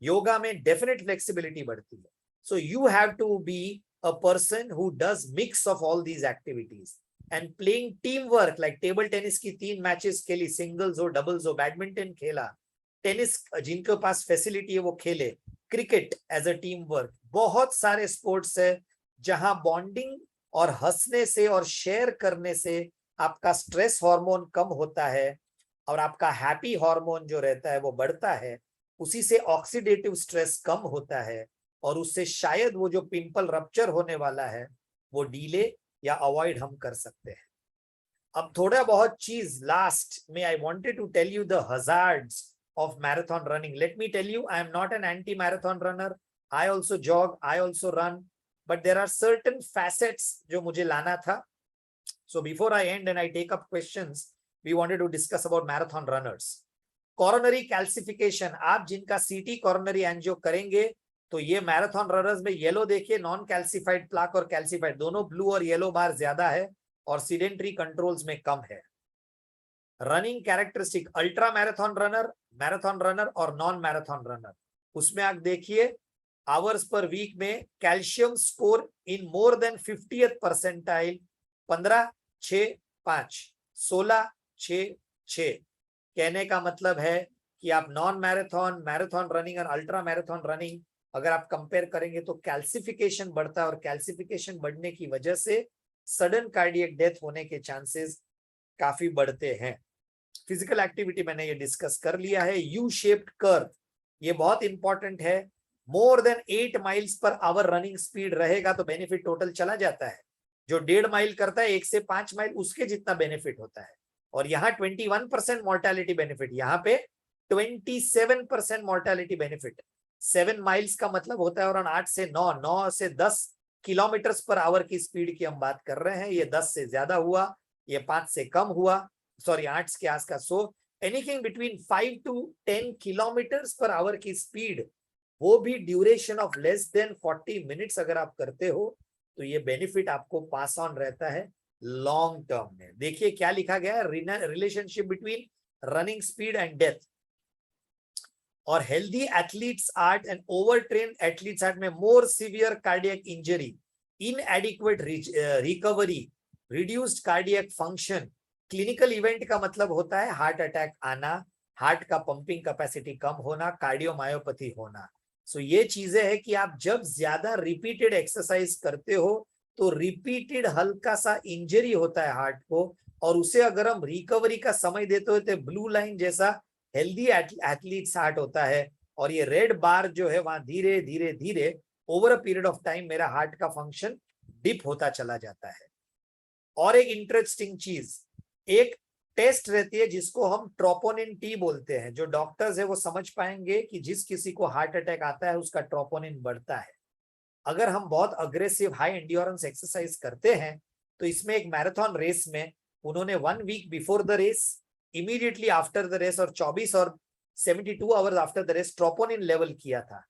S3: योगा में डेफिनेट फ्लेक्सिबिलिटी बढ़ती है। So you have to be a person who does mix of all these activities and playing team work, like table tennis की 3 मैचेस खेली, सिंगल्स हो, डबल्स हो, बैडमिंटन खेला, टेनिस जिनके पास फैसिलिटी है वो खेले, cricket as a team work. बहुत सारे स्पोर्ट्स है जहां बॉन्डिंग और हंसने से और शेयर करने से आपका स्ट्रेस हार्मोन कम होता है और आपका हैप्पी हार्मोन जो रहता है वो बढ़ता है। उसी से ऑक्सीडेटिव स्ट्रेस कम होता है और उससे शायद वो जो पिंपल रप्चर होने वाला है वो डीले या अवॉइड हम कर सकते हैं। अब थोड़ा बहुत चीज लास्ट में, I wanted to tell you the hazards of marathon running. Let me tell you, I am not an anti-marathon runner. I also jog, I also run, but there are certain facets जो मुझे लाना था. So before I end and I take up questions, we wanted to discuss about marathon runners. Coronary calcification, आप जिनका CT coronary angio करेंगे तो ये marathon runners में येलो देखिए, नॉन कैल्सिफाइड प्लाक और कैल्सिफाइड दोनों ब्लू और येलो बार ज्यादा है और सीडेंट्री कंट्रोल्स में कम है। Running characteristic, ultra marathon runner और नॉन मैराथन रनर, उसमें आप देखिए आवर्स पर वीक में calcium score in more than 50th percentile 15-6-5, 16-6-6। कहने का मतलब है कि आप नॉन मैराथन, मैराथन रनिंग और अल्ट्रा मैराथन रनिंग अगर आप कंपेयर करेंगे तो कैल्सिफिकेशन बढ़ता है और कैल्सिफिकेशन बढ़ने की वजह से सडन कार्डियक डेथ होने के चांसेस काफी बढ़ते हैं। फिजिकल एक्टिविटी मैंने ये डिस्कस कर लिया है। यू शेप्ड कर्व, ये बहुत इंपॉर्टेंट है। More than 8 miles per hour running speed रहेगा तो बेनिफिट टोटल चला जाता है। जो 1.5 माइल करता है 1 से 5 माइल उसके जितना बेनिफिट होता है। और यहाँ 21% मोर्टेलिटी बेनिफिट, यहाँ पे 27% मोर्टेलिटी बेनिफिट। 7 माइल्स का मतलब होता है और 8 से 9, 9 से 10 किलोमीटर पर आवर की स्पीड की हम बात कर रहे हैं। ये 10 से ज्यादा हुआ, ये 5 से कम हुआ, सॉरी 8 के आसपास। So anything between 5 to 10 kilometre per hour की स्पीड, वो भी duration of less than 40 minutes अगर आप करते हो तो ये बेनिफिट आपको पास ऑन रहता है लॉन्ग टर्म में। देखिए क्या लिखा गया है, relationship between running speed and death. और healthy athletes heart and over train athletes heart में more severe cardiac injury, inadequate recovery, reduced cardiac function. Clinical event का मतलब होता है हार्ट अटैक आना, हार्ट का पंपिंग कैपेसिटी कम होना, कार्डियोमायोपैथी होना। सो ये चीजें हैं कि आप जब ज्यादा रिपीटेड एक्सरसाइज करते हो तो रिपीटेड हल्का सा इंजरी होता है हार्ट को, और उसे अगर हम रिकवरी का समय देते हो तो ब्लू लाइन जैसा हेल्दी एथलीट्स हार्ट होता है, और ये रेड बार जो है वहां धीरे धीरे धीरे over a period of time मेरा हार्ट का फंक्शन डिप होता चला जाता है। और एक इंटरेस्टिंग चीज, एक टेस्ट रहती है जिसको हम ट्रोपोनिन टी बोलते हैं। जो डॉक्टर्स है वो समझ पाएंगे कि जिस किसी को हार्ट अटैक आता है उसका ट्रोपोनिन बढ़ता है। अगर हम बहुत अग्रेसिव हाई एंड्योरेंस एक्सरसाइज करते हैं तो इसमें एक मैराथन रेस में उन्होंने 1 week before the race, immediately after the race और 24 और 72 hours after the race troponin level किया था।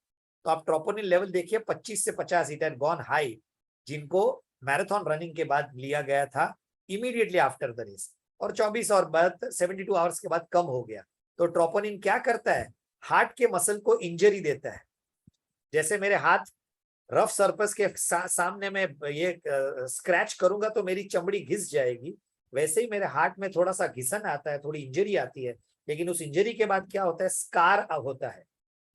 S3: तो आप ट्रोपोनिन लेवल देखिए 25 से 50 इट हैड गॉन हाई, जिनको मैराथन रनिंग के बाद लिया गया था इमीडिएटली आफ्टर द रेस, और 24 और बाद 72 आवर्स के बाद कम हो गया। तो ट्रोपोनिन क्या करता है, हार्ट के मसल को इंजरी देता है। जैसे मेरे हाथ रफ सरफेस के सामने में ये स्क्रैच करूंगा तो मेरी चमड़ी घिस जाएगी, वैसे ही मेरे हार्ट में थोड़ा सा घिसन आता है, थोड़ी इंजरी आती है, लेकिन उस इंजरी के बाद क्या होता है, स्कार होता है,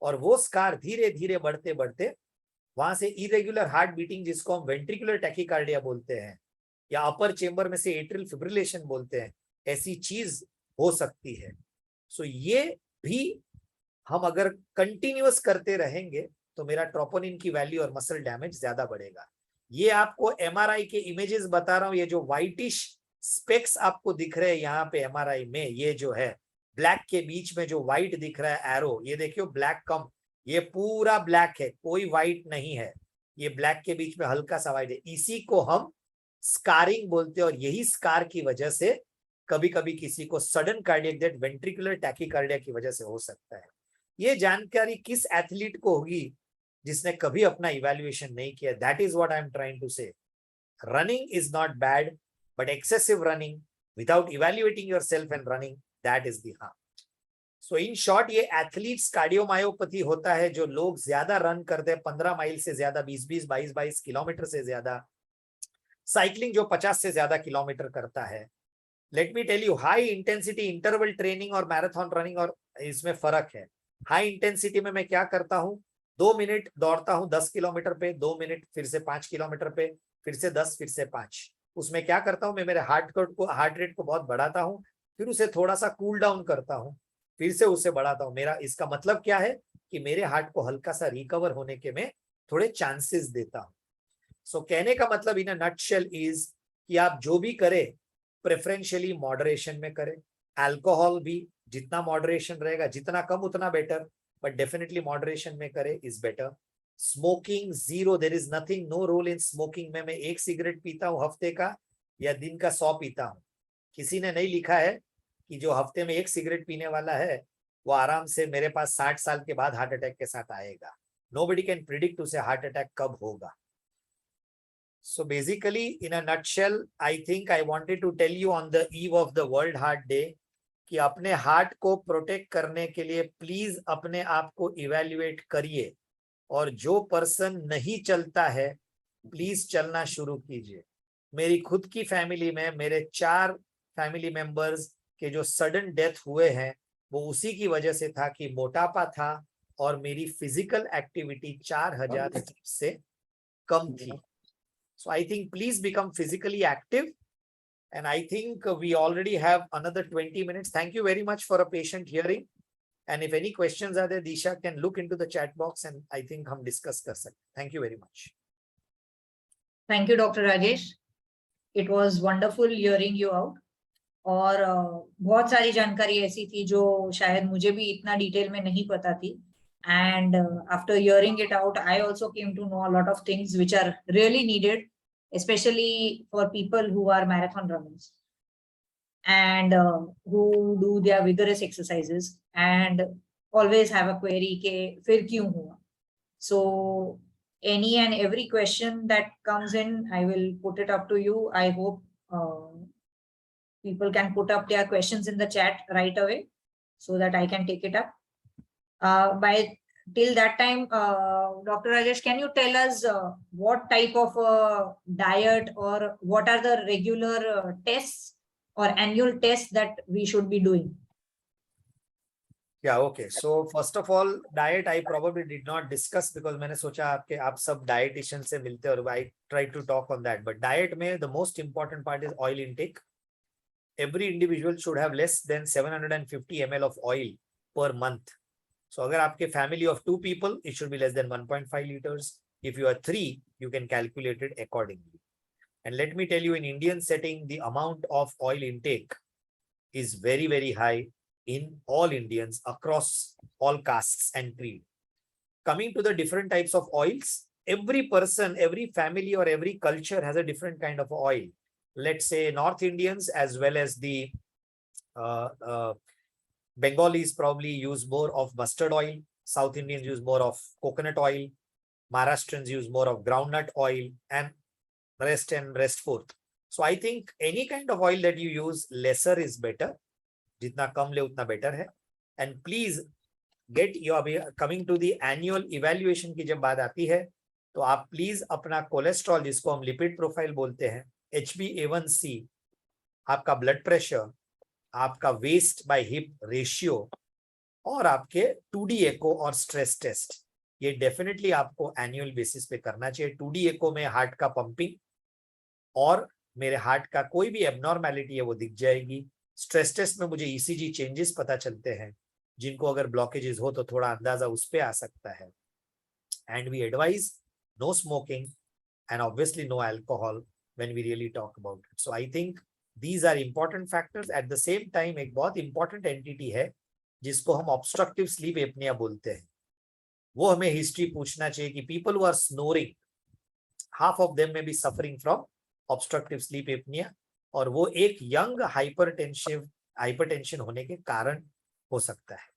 S3: और वो स्कार धीरे धीरे बढ़ते बढ़ते वहां से इरेगुलर हार्ट बीटिंग, जिसको हम वेंट्रिकुलर टैकीकार्डिया बोलते हैं या अपर चेंबर में से एट्रियल फिब्रिलेशन बोलते हैं, ऐसी चीज हो सकती है। सो ये भी हम अगर कंटिन्यूअस करते रहेंगे तो मेरा ट्रोपोनिन की वैल्यू और मसल डैमेज ज्यादा बढ़ेगा। ये आपको एमआरआई के इमेजेस बता रहा हूं, ये जो व्हाइटिश स्पेक्स आपको दिख रहे हैं यहाँ पे एमआरआई में, ये जो है ब्लैक के बीच में जो व्हाइट दिख रहा है एरो, ये देखियो ब्लैक कम, ये पूरा ब्लैक है, कोई व्हाइट नहीं है, ये ब्लैक के बीच में हल्का सा व्हाइट है, इसी को हम स्कारिंग बोलते हैं। और यही स्कार की वजह से कभी कभी किसी को sudden cardiac death ventricular tachycardia की वजह से हो सकता है। ये जानकारी किस एथलीट को होगी जिसने कभी अपना इवैल्यूएशन नहीं किया? That is what I am trying to say. Running is not bad, but excessive running without evaluating yourself and running, that is the harm. So in short ये एथलीट्स कार्डियोमायोपैथी होता है जो लोग ज्यादा रन करते हैं, 15 माइल से ज्यादा, 20-20, 22-22 किलोमीटर से ज्यादा, साइकिलिंग जो 50 से ज्यादा किलोमीटर करता है। Let me tell you, high intensity interval training और मैराथन रनिंग और इसमें फर्क है। हाई इंटेंसिटी में मैं क्या करता हूं, 2 मिनट दौड़ता हूं 10 किलोमीटर पे, 2 मिनट फिर से 5 किलोमीटर पे, फिर से 10, फिर से 5। उसमें क्या करता हूं, मैं मेरे हार्ट रेट को बहुत बढ़ाता हूं, फिर उसे थोड़ा सा कूल डाउन करता हूं, फिर से उसे बढ़ाता हूं। मेरा इसका मतलब क्या है कि मेरे हार्ट को हल्का सा रिकवर होने के में थोड़े चांसेस देता हूं। सो कहने का मतलब इन अ नटशेल इज कि आप जो भी करें प्रेफरेंशियली मॉडरेशन में करें। अल्कोहल भी जितना मॉडरेशन रहेगा, जितना कम उतना बेटर, बट डेफिनेटली मॉडरेशन में करें is better. Smoking zero, there is nothing, no role in smoking में। मैं 1 सिगरेट पीता हूं हफ्ते का या दिन का 100 पीता हूं। किसी ने नहीं लिखा है कि जो हफ्ते में 1 सिगरेट पीने वाला है वो आराम से मेरे पास 60 साल के बाद हार्ट अटैक के साथ आएगा। नोबडी कैन प्रिडिक्ट उसे हार्ट अटैक कब होगा। So basically, in a nutshell, I think I wanted to tell you on the eve of the World Heart Day कि अपने हार्ट को प्रोटेक्ट करने के लिए प्लीज अपने आप को इवैल्यूएट करिए, और जो पर्सन नहीं चलता है प्लीज चलना शुरू कीजिए। मेरी खुद की फैमिली में मेरे 4 फैमिली मेंबर्स के जो सडन डेथ हुए हैं वो उसी की वजह से था कि मोटापा था और मेरी फिजिकल एक्टिविटी 4000 से कम थी। So I think please become physically active, and I think we already have another 20 minutes. Thank you very much for a patient hearing. And if any questions are there, Disha can look into the chat box and I think hum discuss kar sakte. Thank you very much.
S2: Thank you, Dr. Rajesh. It was wonderful hearing you out. और बहुत सारी जानकारी ऐसी थी जो शायद मुझे भी इतना डिटेल में नहीं पता थी. And after hearing it out, I also came to know a lot of things which are really needed, especially for people who are marathon runners and who do their vigorous exercises and always have a query ke fir kyun hua. So any and every question that comes in, I will put it up to you. I hope people can put up their questions in the chat right away so that I can take it up. By till that time, Dr. Rajesh, can you tell us what type of diet or what are the regular tests or annual tests that we should be doing?
S3: Yeah, okay. So first of all, diet I probably did not discuss because मैंने सोचा आपके आप सब dietitian से मिलते हैं और I tried to talk on that. But diet में the most important part is oil intake. Every individual should have less than 750 ml of oil per month. So अगर आपके family of 2 people, it should be less than 1.5 liters. If you are 3, you can calculate it accordingly. And let me tell you, in Indian setting, the amount of oil intake is very, very high in all Indians across all castes and creed. Coming to the different types of oils, every person, every family or every culture has a different kind of oil. Let's say North Indians as well as the Bengalis probably use more of mustard oil. South Indians use more of coconut oil. Maharashtrians use more of groundnut oil, and rest forth. So I think any kind of oil that you use, lesser is better. Jitna kam le utna better hai. And please get your, coming to the annual evaluation की जब बात आती है तो आप please अपना cholesterol, जिसको हम लिपिड प्रोफाइल बोलते हैं, HbA1c, आपका ब्लड प्रेशर, आपका वेस्ट बाय हिप रेशियो और आपके 2D एको और स्ट्रेस टेस्ट, ये डेफिनेटली आपको एनुअल बेसिस पे करना चाहिए। 2D एको में हार्ट का पंपिंग और मेरे हार्ट का कोई भी एबनॉर्मेलिटी है वो दिख जाएगी। स्ट्रेस टेस्ट में मुझे ECG चेंजेस पता चलते हैं, जिनको अगर ब्लॉकेजेस हो तो थोड़ा अंदाजा उस पे आ सकता है। And we advise no smoking and obviously no alcohol when we really talk about it. So I think these are important factors. At the same time एक बहुत इंपॉर्टेंट एंटिटी है जिसको हम ऑब्स्ट्रक्टिव स्लीप एपनिया बोलते हैं, वो हमें history पूछना चाहिए कि people who are snoring, half of them may be suffering from obstructive sleep apnea, और वो एक यंग हाइपरटेंशन होने के कारण हो सकता है।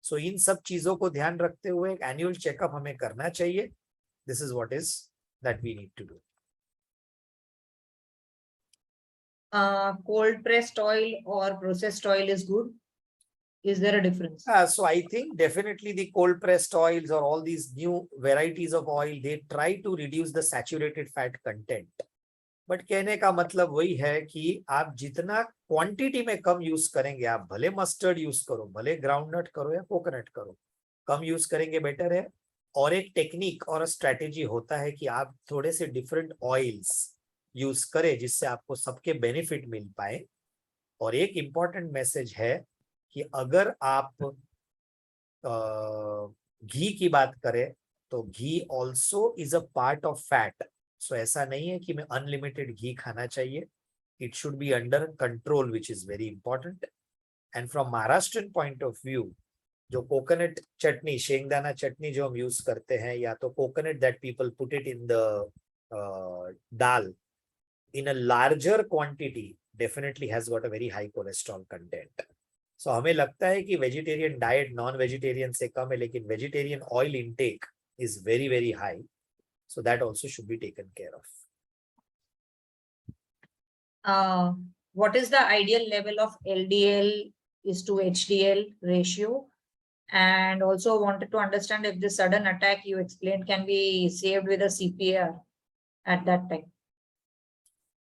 S3: सो इन सब चीजों को ध्यान रखते हुए एक एनुअल चेकअप हमें करना चाहिए। This is what is that we need to do.
S2: Cold pressed oil or processed oil is good? Is there a difference?
S3: So I think definitely the cold pressed oils or all these new varieties of oil, they try to reduce the saturated fat content. But कहने का मतलब वही है कि आप जितना quantity में कम use करेंगे, आप भले मस्टर्ड यूज करो, भले ग्राउंडनट करो या कोकोनट करो, कम यूज करेंगे बेटर है। और एक टेक्निक और स्ट्रेटेजी होता है कि आप थोड़े से डिफरेंट ऑयल्स यूज करें जिससे आपको सबके बेनिफिट मिल पाए। और एक इंपॉर्टेंट मैसेज है कि अगर आप घी की बात करें तो ghee also is a part of fat. So ऐसा नहीं है कि मैं अनलिमिटेड घी खाना चाहिए, it should be under control, which is very important. And from Maharashtrian point of view, जो कोकोनट चटनी, शेंगदाना चटनी जो हम यूज करते हैं, या तो coconut that people put it in the dal in a larger quantity definitely has got a very high cholesterol content. So हमें लगता है कि वेजिटेरियन डाइट नॉन वेजिटेरियन से कम है, लेकिन vegetarian oil intake is very, very high. So that also should be taken care of.
S2: What is the ideal level of LDL is to HDL ratio? And also wanted to understand if the sudden attack you explained can be saved with a CPR at that time.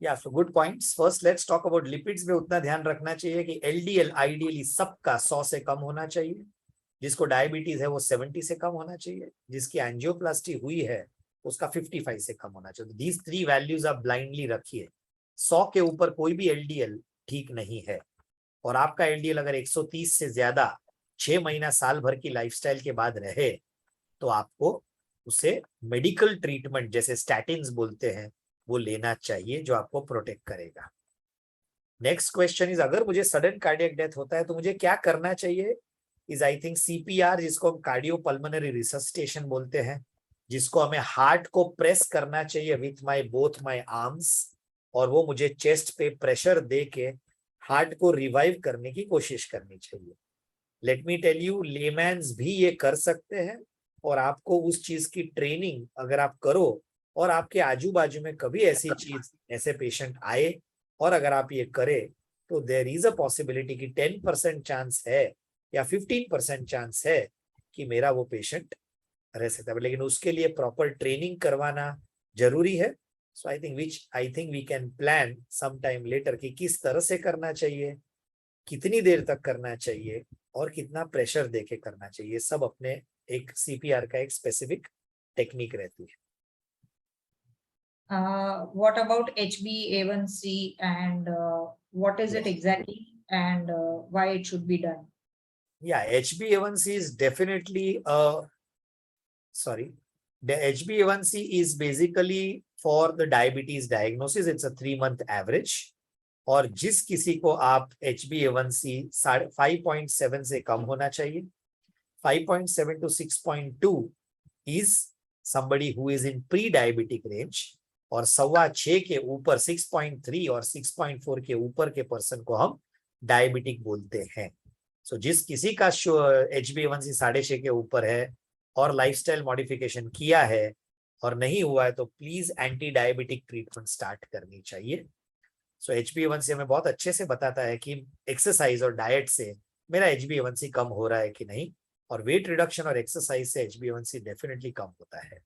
S3: Yeah, so good points. First, let's talk about lipids में उतना ध्यान रखना चाहिए कि LDL ideally सबका 100 से कम होना चाहिए, जिसको डायबिटीज है वो 70 से कम होना चाहिए, जिसकी एंजियोप्लास्टी हुई है उसका 55 से कम होना चाहिए। These 3 values आप ब्लाइंडली रखिए। 100 के ऊपर कोई भी LDL ठीक नहीं है, और आपका LDL अगर 130 से ज्यादा 6 महीना साल भर की लाइफस्टाइल के बाद रहे तो आपको उसे मेडिकल ट्रीटमेंट जैसे स्टैटिन्स बोलते हैं वो लेना चाहिए, जो आपको प्रोटेक्ट करेगा। नेक्स्ट क्वेश्चन इज, अगर मुझे सडन कार्डियक डेथ होता है तो मुझे क्या करना चाहिए? इज आई थिंक CPR, जिसको हम कार्डियो पल्मोनरी रिससिटेशन बोलते हैं, जिसको हमें हार्ट को प्रेस करना चाहिए विथ बोथ माय आर्म्स, और वो मुझे चेस्ट पे प्रेशर दे के हार्ट को रिवाइव करने की कोशिश करनी चाहिए। Let me tell you, layman's भी ये कर सकते हैं, और आपको उस चीज की ट्रेनिंग अगर आप करो और आपके आजू बाजू में कभी ऐसी चीज, ऐसे पेशेंट आए और अगर आप ये करें तो देयर इज अ पॉसिबिलिटी कि 10% चांस है या 15% चांस है कि मेरा वो पेशेंट रह सकता है, लेकिन उसके लिए प्रॉपर ट्रेनिंग करवाना जरूरी है। So I think we can plan some time later कि किस तरह से करना चाहिए, कितनी देर तक करना चाहिए और कितना प्रेशर देके करना चाहिए। सब अपने एक CPR का एक स्पेसिफिक टेक्निक रहती है।
S2: What about HbA1c and what is it exactly and why it should be done?
S3: Yeah, HbA1c is definitely the HbA1c is basically for the diabetes diagnosis. It's a 3-month average, और जिस किसी को आप HbA1c 5.7 से कम होना चाहिए, 5.7 to 6.2 is somebody who is in pre-diabetic range, और 6.25 के ऊपर 6.3 और 6.4 के ऊपर के पर्सन को हम डायबिटिक बोलते हैं। सो जिस किसी का HbA1c 6.5 के ऊपर है और लाइफस्टाइल मॉडिफिकेशन किया है और नहीं हुआ है तो please anti diabetic treatment start करनी चाहिए। सो HbA1c हमें बहुत अच्छे से बताता है कि एक्सरसाइज और डाइट से मेरा HbA1c कम हो रहा है कि नहीं, और वेट रिडक्शन और एक्सरसाइज से HbA1c डेफिनेटली कम होता है।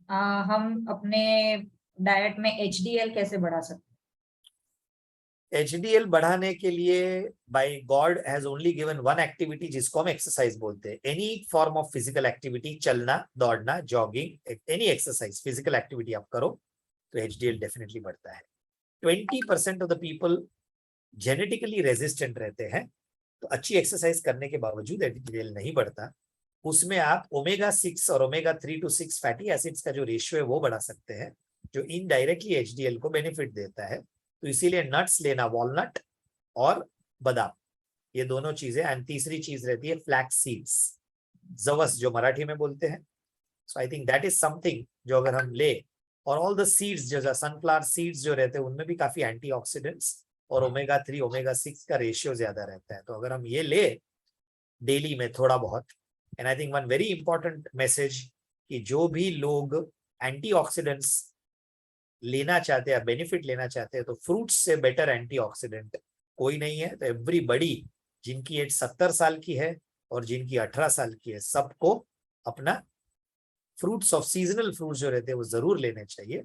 S2: हम अपने डाइट में HDL कैसे बढ़ा सकते हैं?
S3: HDL बढ़ाने के लिए by God has only given one activity जिसको हम एक्सरसाइज बोलते हैं। Any form of physical activity, चलना, दौड़ना, jogging, any exercise physical activity आप करो तो HDL डेफिनेटली बढ़ता है। 20% of the people genetically resistant रहते हैं, तो अच्छी एक्सरसाइज करने के बावजूद HDL नहीं बढ़ता। उसमें आप omega-6 और omega-3 to 6 फैटी एसिड्स का जो रेशियो है वो बढ़ा सकते हैं, जो इनडायरेक्टली HDL को बेनिफिट देता है। तो इसीलिए नट्स लेना, वॉलनट और बादाम, ये दोनों चीजें। एंड तीसरी चीज रहती है फ्लैक्स सीड्स, जवस जो मराठी में बोलते हैं। So I think that is something जो अगर हम ले, और ऑल द सीड्स जो सनफ्लावर सीड्स जो रहते हैं उनमें भी काफी एंटीऑक्सीडेंट्स और omega-3 omega-6 का रेशियो ज्यादा रहता है। तो अगर हम ये ले डेली में थोड़ा बहुत, and I think one very important message कि जो भी लोग एंटीऑक्सीडेंट्स लेना चाहते हैं, बेनिफिट लेना चाहते हैं, तो फ्रूट्स से बेटर एंटीऑक्सीडेंट कोई नहीं है। तो एवरीबडी, जिनकी एज 70 साल की है और जिनकी 18 साल की है, सबको अपना फ्रूट्स ऑफ सीजनल फ्रूट्स जो रहते हैं वो जरूर लेने चाहिए।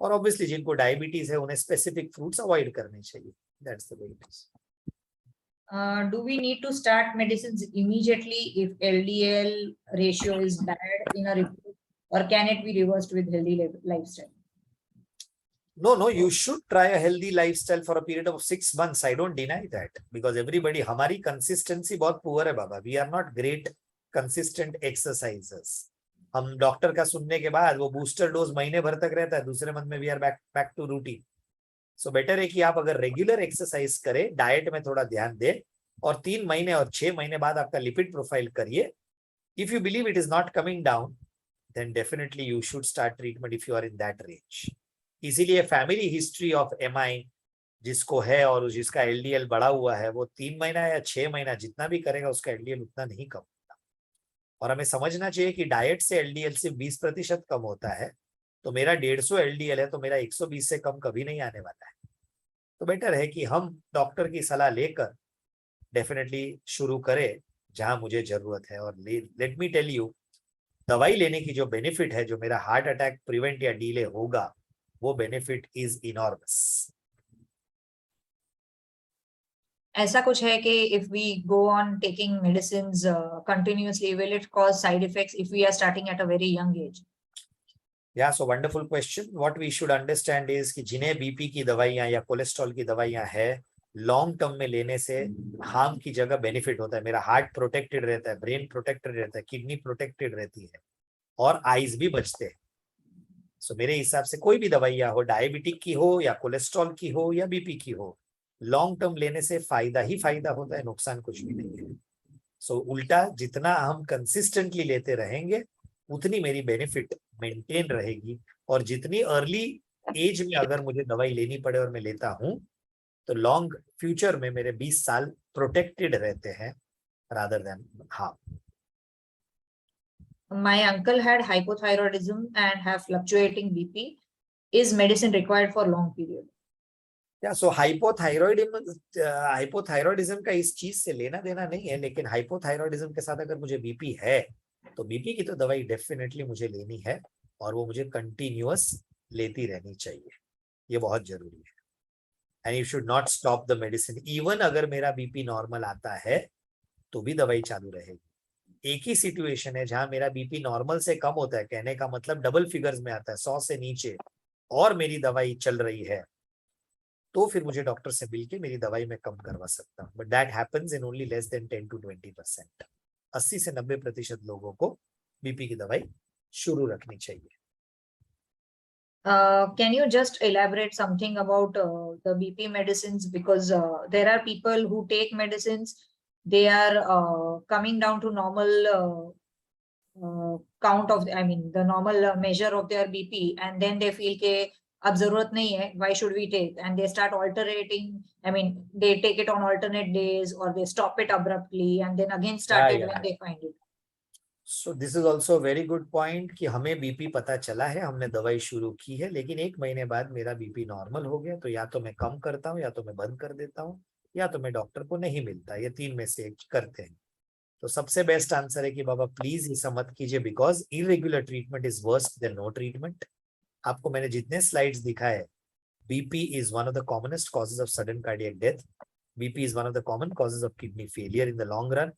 S3: और ऑब्वियसली जिनको डायबिटीज है उन्हें स्पेसिफिक फ्रूट्स अवॉइड करने चाहिए। That's the way it is.
S2: Do we need to start medicines immediately if LDL ratio is bad in a report, or can it be reversed with healthy lifestyle?
S3: No, you should try a healthy lifestyle for a period of 6 months. I don't deny that, because everybody, हमारी consistency बहुत poor है बाबा। We are not great consistent exercisers. हम doctor का सुनने के बाद वो booster dose महीने भर तक रहता है, दूसरे मंथ में we are back to routine. So better है कि आप अगर रेगुलर एक्सरसाइज करें, डाइट में थोड़ा ध्यान दें, और 3 महीने और 6 महीने बाद आपका लिपिड प्रोफाइल करिए। If you believe it is not coming down, then definitely you should start treatment if you are in that range. इसीलिए फैमिली हिस्ट्री ऑफ MI जिसको है और जिसका LDL बढ़ा हुआ है, वो 3 महीना या 6 महीना जितना भी करेगा उसका LDL उतना नहीं कम होता। और हमें समझना चाहिए कि डाइट से LDL सिर्फ 20% कम होता है। तो मेरा 150 LDL है तो मेरा 120 से कम कभी नहीं आने वाला है। तो बेटर है कि हम डॉक्टर की सलाह लेकर डेफिनेटली शुरू करें जहां मुझे जरूरत है। और लेट मी टेल यू, दवाई लेने की जो बेनिफिट है, जो मेरा हार्ट अटैक प्रिवेंट या डिले होगा, वो बेनिफिट इज इनॉर्मस।
S2: ऐसा कुछ है कि if we go on taking medicines continuously, will it cause side effects if we are starting at a very young age?
S3: Yeah, so wonderful question. What we should understand is कि जिन्हें BP की दवाइयां या cholesterol की दवाइयां है, long term में लेने से हार्म की जगह बेनिफिट होता है। मेरा हार्ट प्रोटेक्टेड रहता है, ब्रेन प्रोटेक्टेड रहता है, किडनी प्रोटेक्टेड रहती है, और आईज भी बचते हैं। सो मेरे हिसाब से कोई भी दवाइयां हो, डायबिटिक की हो या कोलेस्ट्रॉल की हो या बीपी की हो, लॉन्ग टर्म लेने से फायदा ही फायदा होता है, नुकसान कुछ भी नहीं है। सो उल्टा जितना हम कंसिस्टेंटली लेते रहेंगे उतनी मेरी बेनिफिट मेंटेन रहेगी। और जितनी अर्ली एज में अगर मुझे दवाई लेनी पड़े और मैं लेता हूं, तो लॉन्ग फ्यूचर में मेरे 20 साल प्रोटेक्टेड रहते हैं rather than harm.
S2: My uncle had hypothyroidism and have fluctuating BP. Is medicine required for long period?
S3: या सो हाइपोथायरॉयडिज्म का इस चीज से लेना देना नहीं है, लेकिन हाइपोथायरॉयडिज्म के साथ अगर मुझे बीपी है तो बीपी की तो दवाई डेफिनेटली मुझे लेनी है, और वो मुझे कंटिन्यूअस लेती रहनी चाहिए। ये बहुत जरूरी है। And you should not stop the medicine. Even अगर मेरा बीपी नॉर्मल आता है तो भी दवाई चालू रहेगी। एक ही सिचुएशन है जहां मेरा बीपी नॉर्मल से कम होता है, कहने का मतलब डबल फिगर्स में आता है, 100 से नीचे, और मेरी दवाई चल रही है, तो फिर मुझे डॉक्टर से मिलके मेरी दवाई में कम करवा सकता हूँ। But that happens in only less than 10 to 20%। 80 से 90% लोगों को बीपी की दवाई शुरू रखनी चाहिए।
S2: Can you just elaborate something about the BP medicines? Because there are people who take medicines, they are coming down to normal count of, I mean, the normal measure of their BP, and then they feel ke ab zarurat nahi hai, why should we take? And they start alternating. I mean, they take it on alternate days, or they stop it abruptly and then again start it when they find it.
S3: So this is also a very good point कि हमें BP पता चला है, हमने दवाई शुरू की है, लेकिन एक महीने बाद मेरा बीपी नॉर्मल हो गया, तो या तो मैं कम करता हूँ, या तो मैं बंद कर देता हूँ, या तो मैं डॉक्टर को नहीं मिलता, ये तीन में से एक करते हैं। तो सबसे बेस्ट आंसर है कि बाबा प्लीज ऐसा मत कीजिए, because irregular treatment is worst than no treatment. आपको मैंने जितने स्लाइड्स दिखाए, BP is one of the commonest causes of sudden cardiac death, BP is one of the common causes of kidney failure in the long run,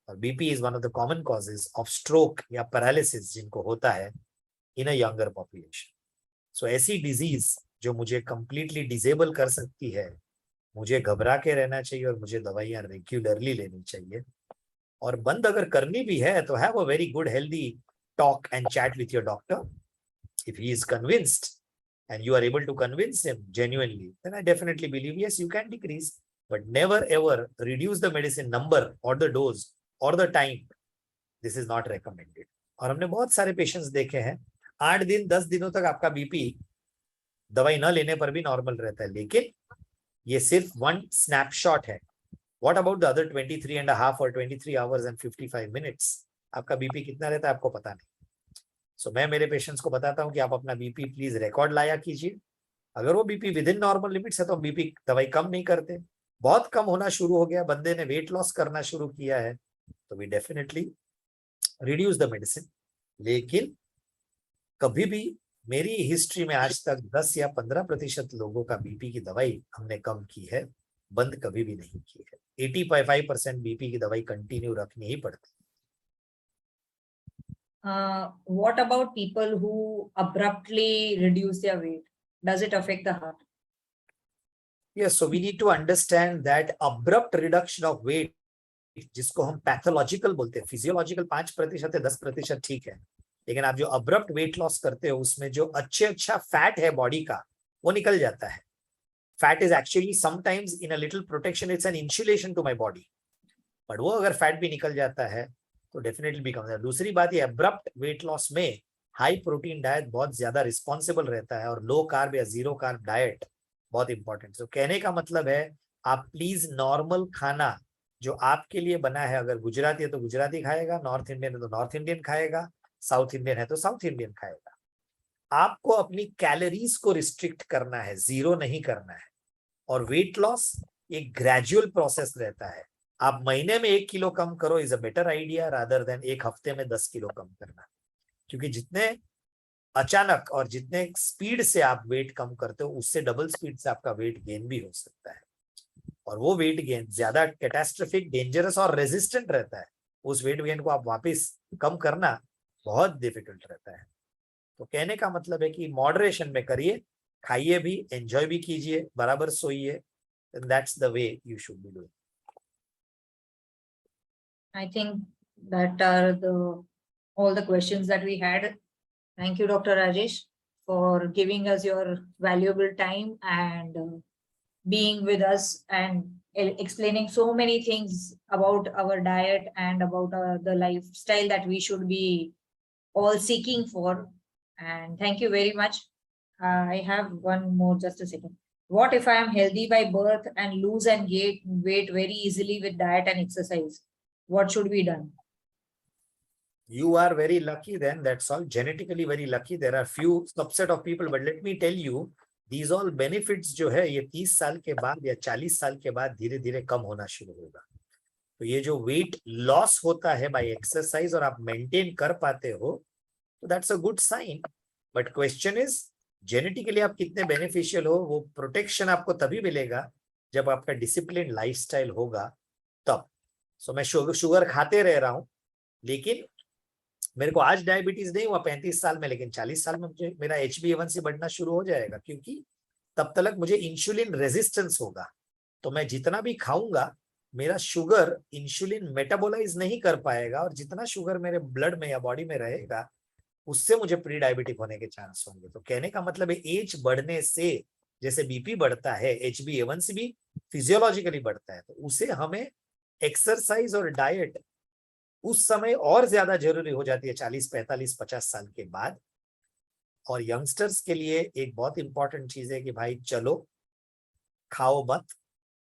S3: और BP is one of the common causes of stroke या paralysis जिनको होता है इन a younger population. सो ऐसी disease जो मुझे completely disable कर सकती है, मुझे घबरा के रहना चाहिए और मुझे दवाइयां रेगुलरली लेनी चाहिए। और बंद अगर करनी भी है तो have a very good healthy talk and chat with your doctor. If he is convinced and you are able to convince him genuinely, then I definitely believe yes, you can decrease, but never ever reduce the medicine number or the dose or the time. This is not recommended. और हमने बहुत सारे patients देखे हैं 8 दिन 10 दिनों तक आपका बीपी दवाई न लेने पर भी नॉर्मल रहता है, लेकिन ये सिर्फ वन स्नैपशॉट है। What about the other 23.5 or 23 hours and 55 minutes? आपका बीपी कितना रहता है आपको पता नहीं। सो मैं मेरे पेशेंट्स को बताता हूँ कि आप अपना बीपी प्लीज रिकॉर्ड लाया कीजिए। अगर वो BP with in normal limits है तो बीपी दवाई कम नहीं करते। बहुत कम होना शुरू हो गया, बंदे ने वेट लॉस करना शुरू किया है, तो we definitely reduce the medicine. लेकिन कभी भी मेरी हिस्ट्री में आज तक 10 या 15% लोगों का बीपी की दवाई हमने कम की है, बंद कभी भी नहीं की है। 85% बीपी की दवाई कंटिन्यू रखनी ही पड़ती है।
S2: What about people who abruptly reduce their weight? Does it affect the heart?
S3: Yes, so we need to understand that abrupt reduction of weight, जिसको हम पैथोलॉजिकल बोलते हैं, फिजियोलॉजिकल 5% है, 10% ठीक है, लेकिन आप जो अब्रप्ट वेट लॉस करते हो उसमें जो अच्छा फैट है बॉडी का वो निकल जाता है। Fat is actually sometimes in a little protection, it's an insulation to my body, but वो अगर फैट भी निकल जाता है तो डेफिनेटली भी कम होता है। दूसरी बात ये अब्रप्ट वेट लॉस में हाई प्रोटीन डाइट बहुत ज्यादा रिस्पॉन्सिबल रहता है, और लो कार्ब या जीरो कार्ब डाइट बहुत इंपॉर्टेंट। तो कहने का मतलब है आप प्लीज नॉर्मल खाना जो आपके लिए बना है, अगर गुजराती है तो गुजराती खाएगा, नॉर्थ इंडियन है तो नॉर्थ इंडियन खाएगा, साउथ इंडियन है तो साउथ इंडियन खाएगा। आपको अपनी कैलोरीज को रिस्ट्रिक्ट करना है, जीरो नहीं करना है। और वेट लॉस एक ग्रेजुअल प्रोसेस रहता है। आप महीने में 1 किलो कम करो is a better idea rather than एक हफ्ते में 10 किलो कम करना, क्योंकि जितने अचानक और जितने स्पीड से आप वेट कम करते हो उससे डबल स्पीड से आपका वेट गेन भी हो सकता है, और वो वेट गेन ज्यादा कैटास्ट्रोफिक, डेंजरस और रेजिस्टेंट रहता है। उस वेट गेन को आप वापस कम करना बहुत डिफिकल्ट रहता है। तो कहने का मतलब है कि मॉडरेशन में करिए, खाइए भी, एंजॉय भी कीजिए, बराबर सोइए, that's the way you should be doing.
S2: I think that are all the questions that we had. Thank you, Dr. Rajesh, for giving us your valuable time and being with us and explaining so many things about our diet and about the lifestyle that we should be all seeking for. And thank you very much. I have one more, just a second. What if I am healthy by birth and lose and gain weight very easily with diet and exercise? What should be done?
S3: You are very lucky then, that's all. Genetically very lucky. There are few subset of people, but let me tell you, these all benefits जो है ये 30 साल के बाद या 40 साल के बाद धीरे धीरे कम होना शुरू होगा। तो ये जो वेट लॉस होता है बाय एक्सरसाइज और आप मेंटेन कर पाते हो, तो that's a good sign. But question is genetically आप कितने बेनिफिशियल हो, वो प्रोटेक्शन आपको तभी मिलेगा जब आपका डिसिप्लिन लाइफस्टाइल होगा तब। सो मैं शुगर खाते रह रहा हूं, लेकिन मेरे को आज डायबिटीज नहीं हुआ 35 साल में, लेकिन 40 साल में मुझे मेरा HbA1c बढ़ना शुरू हो जाएगा, क्योंकि तब तक मुझे इंसुलिन रेजिस्टेंस होगा। तो मैं जितना भी खाऊंगा मेरा शुगर इंसुलिन मेटाबोलाइज नहीं कर पाएगा, और जितना शुगर मेरे ब्लड में या बॉडी में रहेगा उससे मुझे प्री डायबिटिक होने के चांस होंगे। तो कहने का मतलब है एज बढ़ने से जैसे बीपी बढ़ता है, HbA1c भी फिजियोलॉजिकली बढ़ता है, तो उसे हमें एक्सरसाइज और डाइट उस समय और ज्यादा जरूरी हो जाती है 40, 45, 50 साल के बाद। और यंगस्टर्स के लिए एक बहुत इंपॉर्टेंट चीज है कि भाई चलो, खाओ मत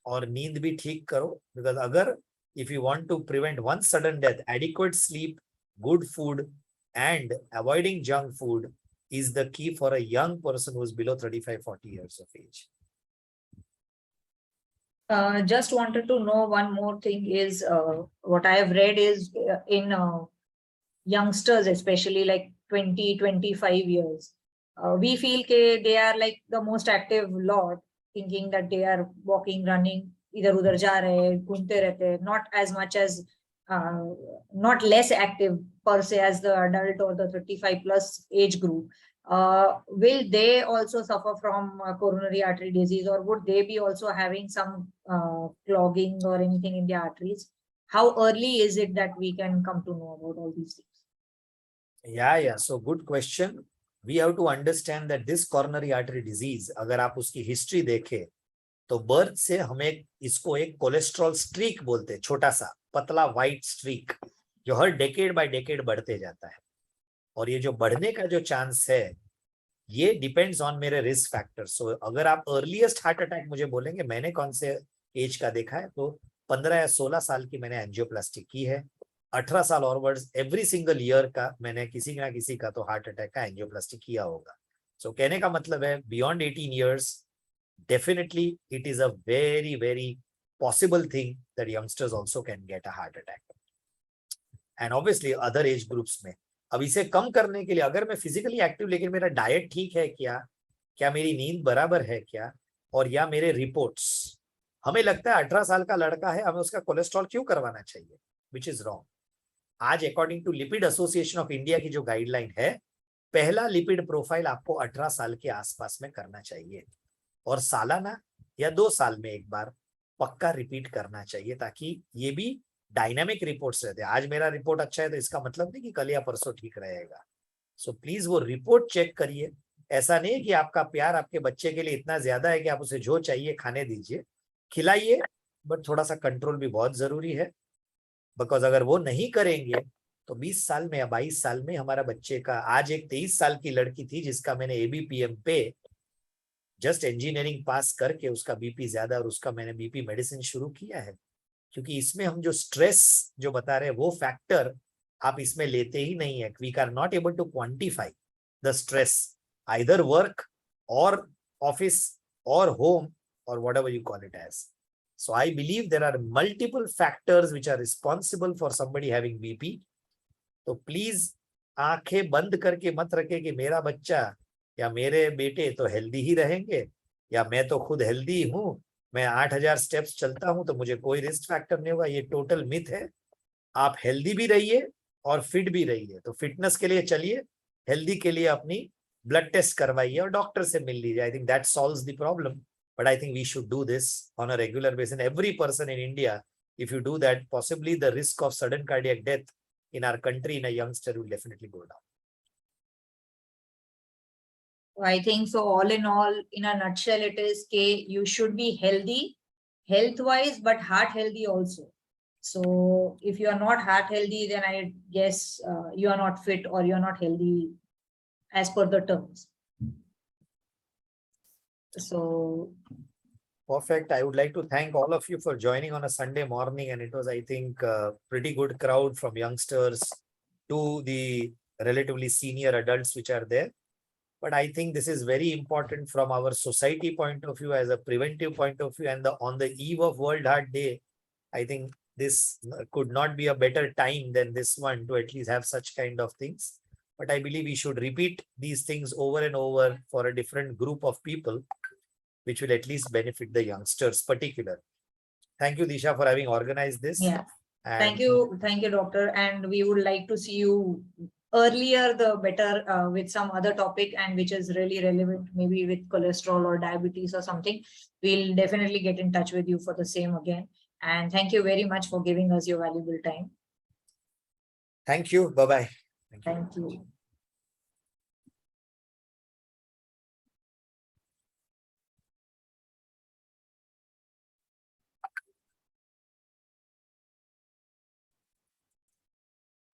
S3: और नींद भी ठीक करो, बिकॉज अगर if you want to prevent one sudden death, adequate sleep, good food and avoiding junk food is the key for a young person who is below 35-40 years of age.
S2: Just wanted to know one more thing is what I have read is in youngsters, especially like 20-25 years, we feel they are like the most active lot, thinking that they are walking, running, idhar udhar ja rahe, घूमते रहते हैं, not as much as not less active per se as the adult or the 35 plus age group. Will they also suffer from coronary artery disease, or would they be also having some clogging or anything in the arteries? How early is it that we can come to know about all these things?
S3: Yeah. So good question. We have to understand that this coronary artery disease, अगर आप उसकी history देखें तो birth से हमें इसको एक cholesterol streak बोलते हैं, छोटा सा पतला व्हाइट स्ट्रीक, जो हर डेकेड बाय डेकेड बढ़ते जाता है। और ये जो बढ़ने का जो चांस है ये डिपेंड्स ऑन मेरे रिस्क फैक्टर्स। सो अगर आप अर्लीस्ट हार्ट अटैक मुझे बोलेंगे मैंने कौन से एज का देखा है, तो 15 या 16 साल की मैंने एंजियोप्लास्टी की है। 18 साल ऑनवर्ड्स एवरी सिंगल ईयर का मैंने किसी ना किसी का तो हार्ट अटैक का एंजियोप्लास्टी किया होगा। सो कहने का मतलब है beyond 18 years definitely it is a very possible thing that youngsters also can get a heart attack, and obviously other age groups में। अब इसे कम करने के लिए अगर मैं फिजिकली एक्टिव लेकिन मेरा डाइट ठीक है क्या मेरी नींद बराबर है क्या, और या मेरे रिपोर्ट्स, हमें लगता है 18 साल का लड़का है हमें उसका कोलेस्ट्रॉल क्यों करवाना चाहिए, विच इज रॉन्ग। आज according to lipid association of India की जो गाइडलाइन है, पहला लिपिड प्रोफाइल आपको 18 साल के आसपास में करना चाहिए, और सालाना या 2 साल में एक बार पक्का रिपीट करना चाहिए, ताकि ये भी डायनामिक रिपोर्ट्स रहते हैं। आज मेरा रिपोर्ट अच्छा है तो इसका मतलब नहीं कि कल या परसों ठीक रहेगा। सो प्लीज वो रिपोर्ट चेक करिए। ऐसा नहीं है कि आपका प्यार आपके बच्चे के लिए इतना ज्यादा है कि आप उसे जो चाहिए खाने दीजिए, खिलाइए, बट थोड़ा सा कंट्रोल भी बहुत जरूरी है। बिकॉज अगर वो नहीं करेंगे तो 20 साल में या 22 साल में हमारा बच्चे का, आज एक 23 साल की लड़की थी जिसका मैंने ABPM पे जस्ट इंजीनियरिंग पास करके उसका बीपी ज्यादा, और उसका मैंने बीपी मेडिसिन शुरू किया है, क्योंकि इसमें हम जो स्ट्रेस जो बता रहे हैं वो फैक्टर आप इसमें लेते ही नहीं है। We are not able to quantify the stress either work और ऑफिस और होम और whatever you call it as. So I believe there are multiple factors which are responsible for somebody having BP. तो please आंखें बंद करके मत रखे कि मेरा बच्चा या मेरे बेटे तो हेल्दी ही रहेंगे, या मैं तो खुद हेल्दी हूँ, मैं 8000 स्टेप्स चलता हूं तो मुझे कोई रिस्क फैक्टर नहीं होगा। ये टोटल मिथ है। आप हेल्दी भी रहिए और फिट भी रहिए। तो फिटनेस के लिए चलिए, हेल्दी के लिए अपनी ब्लड टेस्ट करवाइए और डॉक्टर से मिल लीजिए। I think that solves the problem, but I think we should do this on a regular basis. Every person in India, if you do that, possibly the risk of sudden cardiac death in our country in a youngster will definitely go down.
S2: I think so. All in all, in a nutshell, it is you should be healthy, health-wise, but heart healthy also. So if you are not heart healthy, then I guess you are not fit or you are not healthy as per the terms. So
S3: perfect. I would like to thank all of you for joining on a Sunday morning, and it was, I think, a pretty good crowd from youngsters to the relatively senior adults which are there. But I think this is very important from our society point of view, as a preventive point of view, and on the eve of World Heart Day, I think this could not be a better time than this one to at least have such kind of things. But I believe we should repeat these things over and over for a different group of people, which will at least benefit the youngsters particular. Thank you, Disha, for having organized this.
S2: Yeah. And thank you, doctor. And we would like to see you earlier the better with some other topic, and which is really relevant, maybe with cholesterol or diabetes or something. We'll definitely get in touch with you for the same again. And thank you very much for giving us your valuable time.
S3: Thank you. Bye-bye.
S2: Thank you.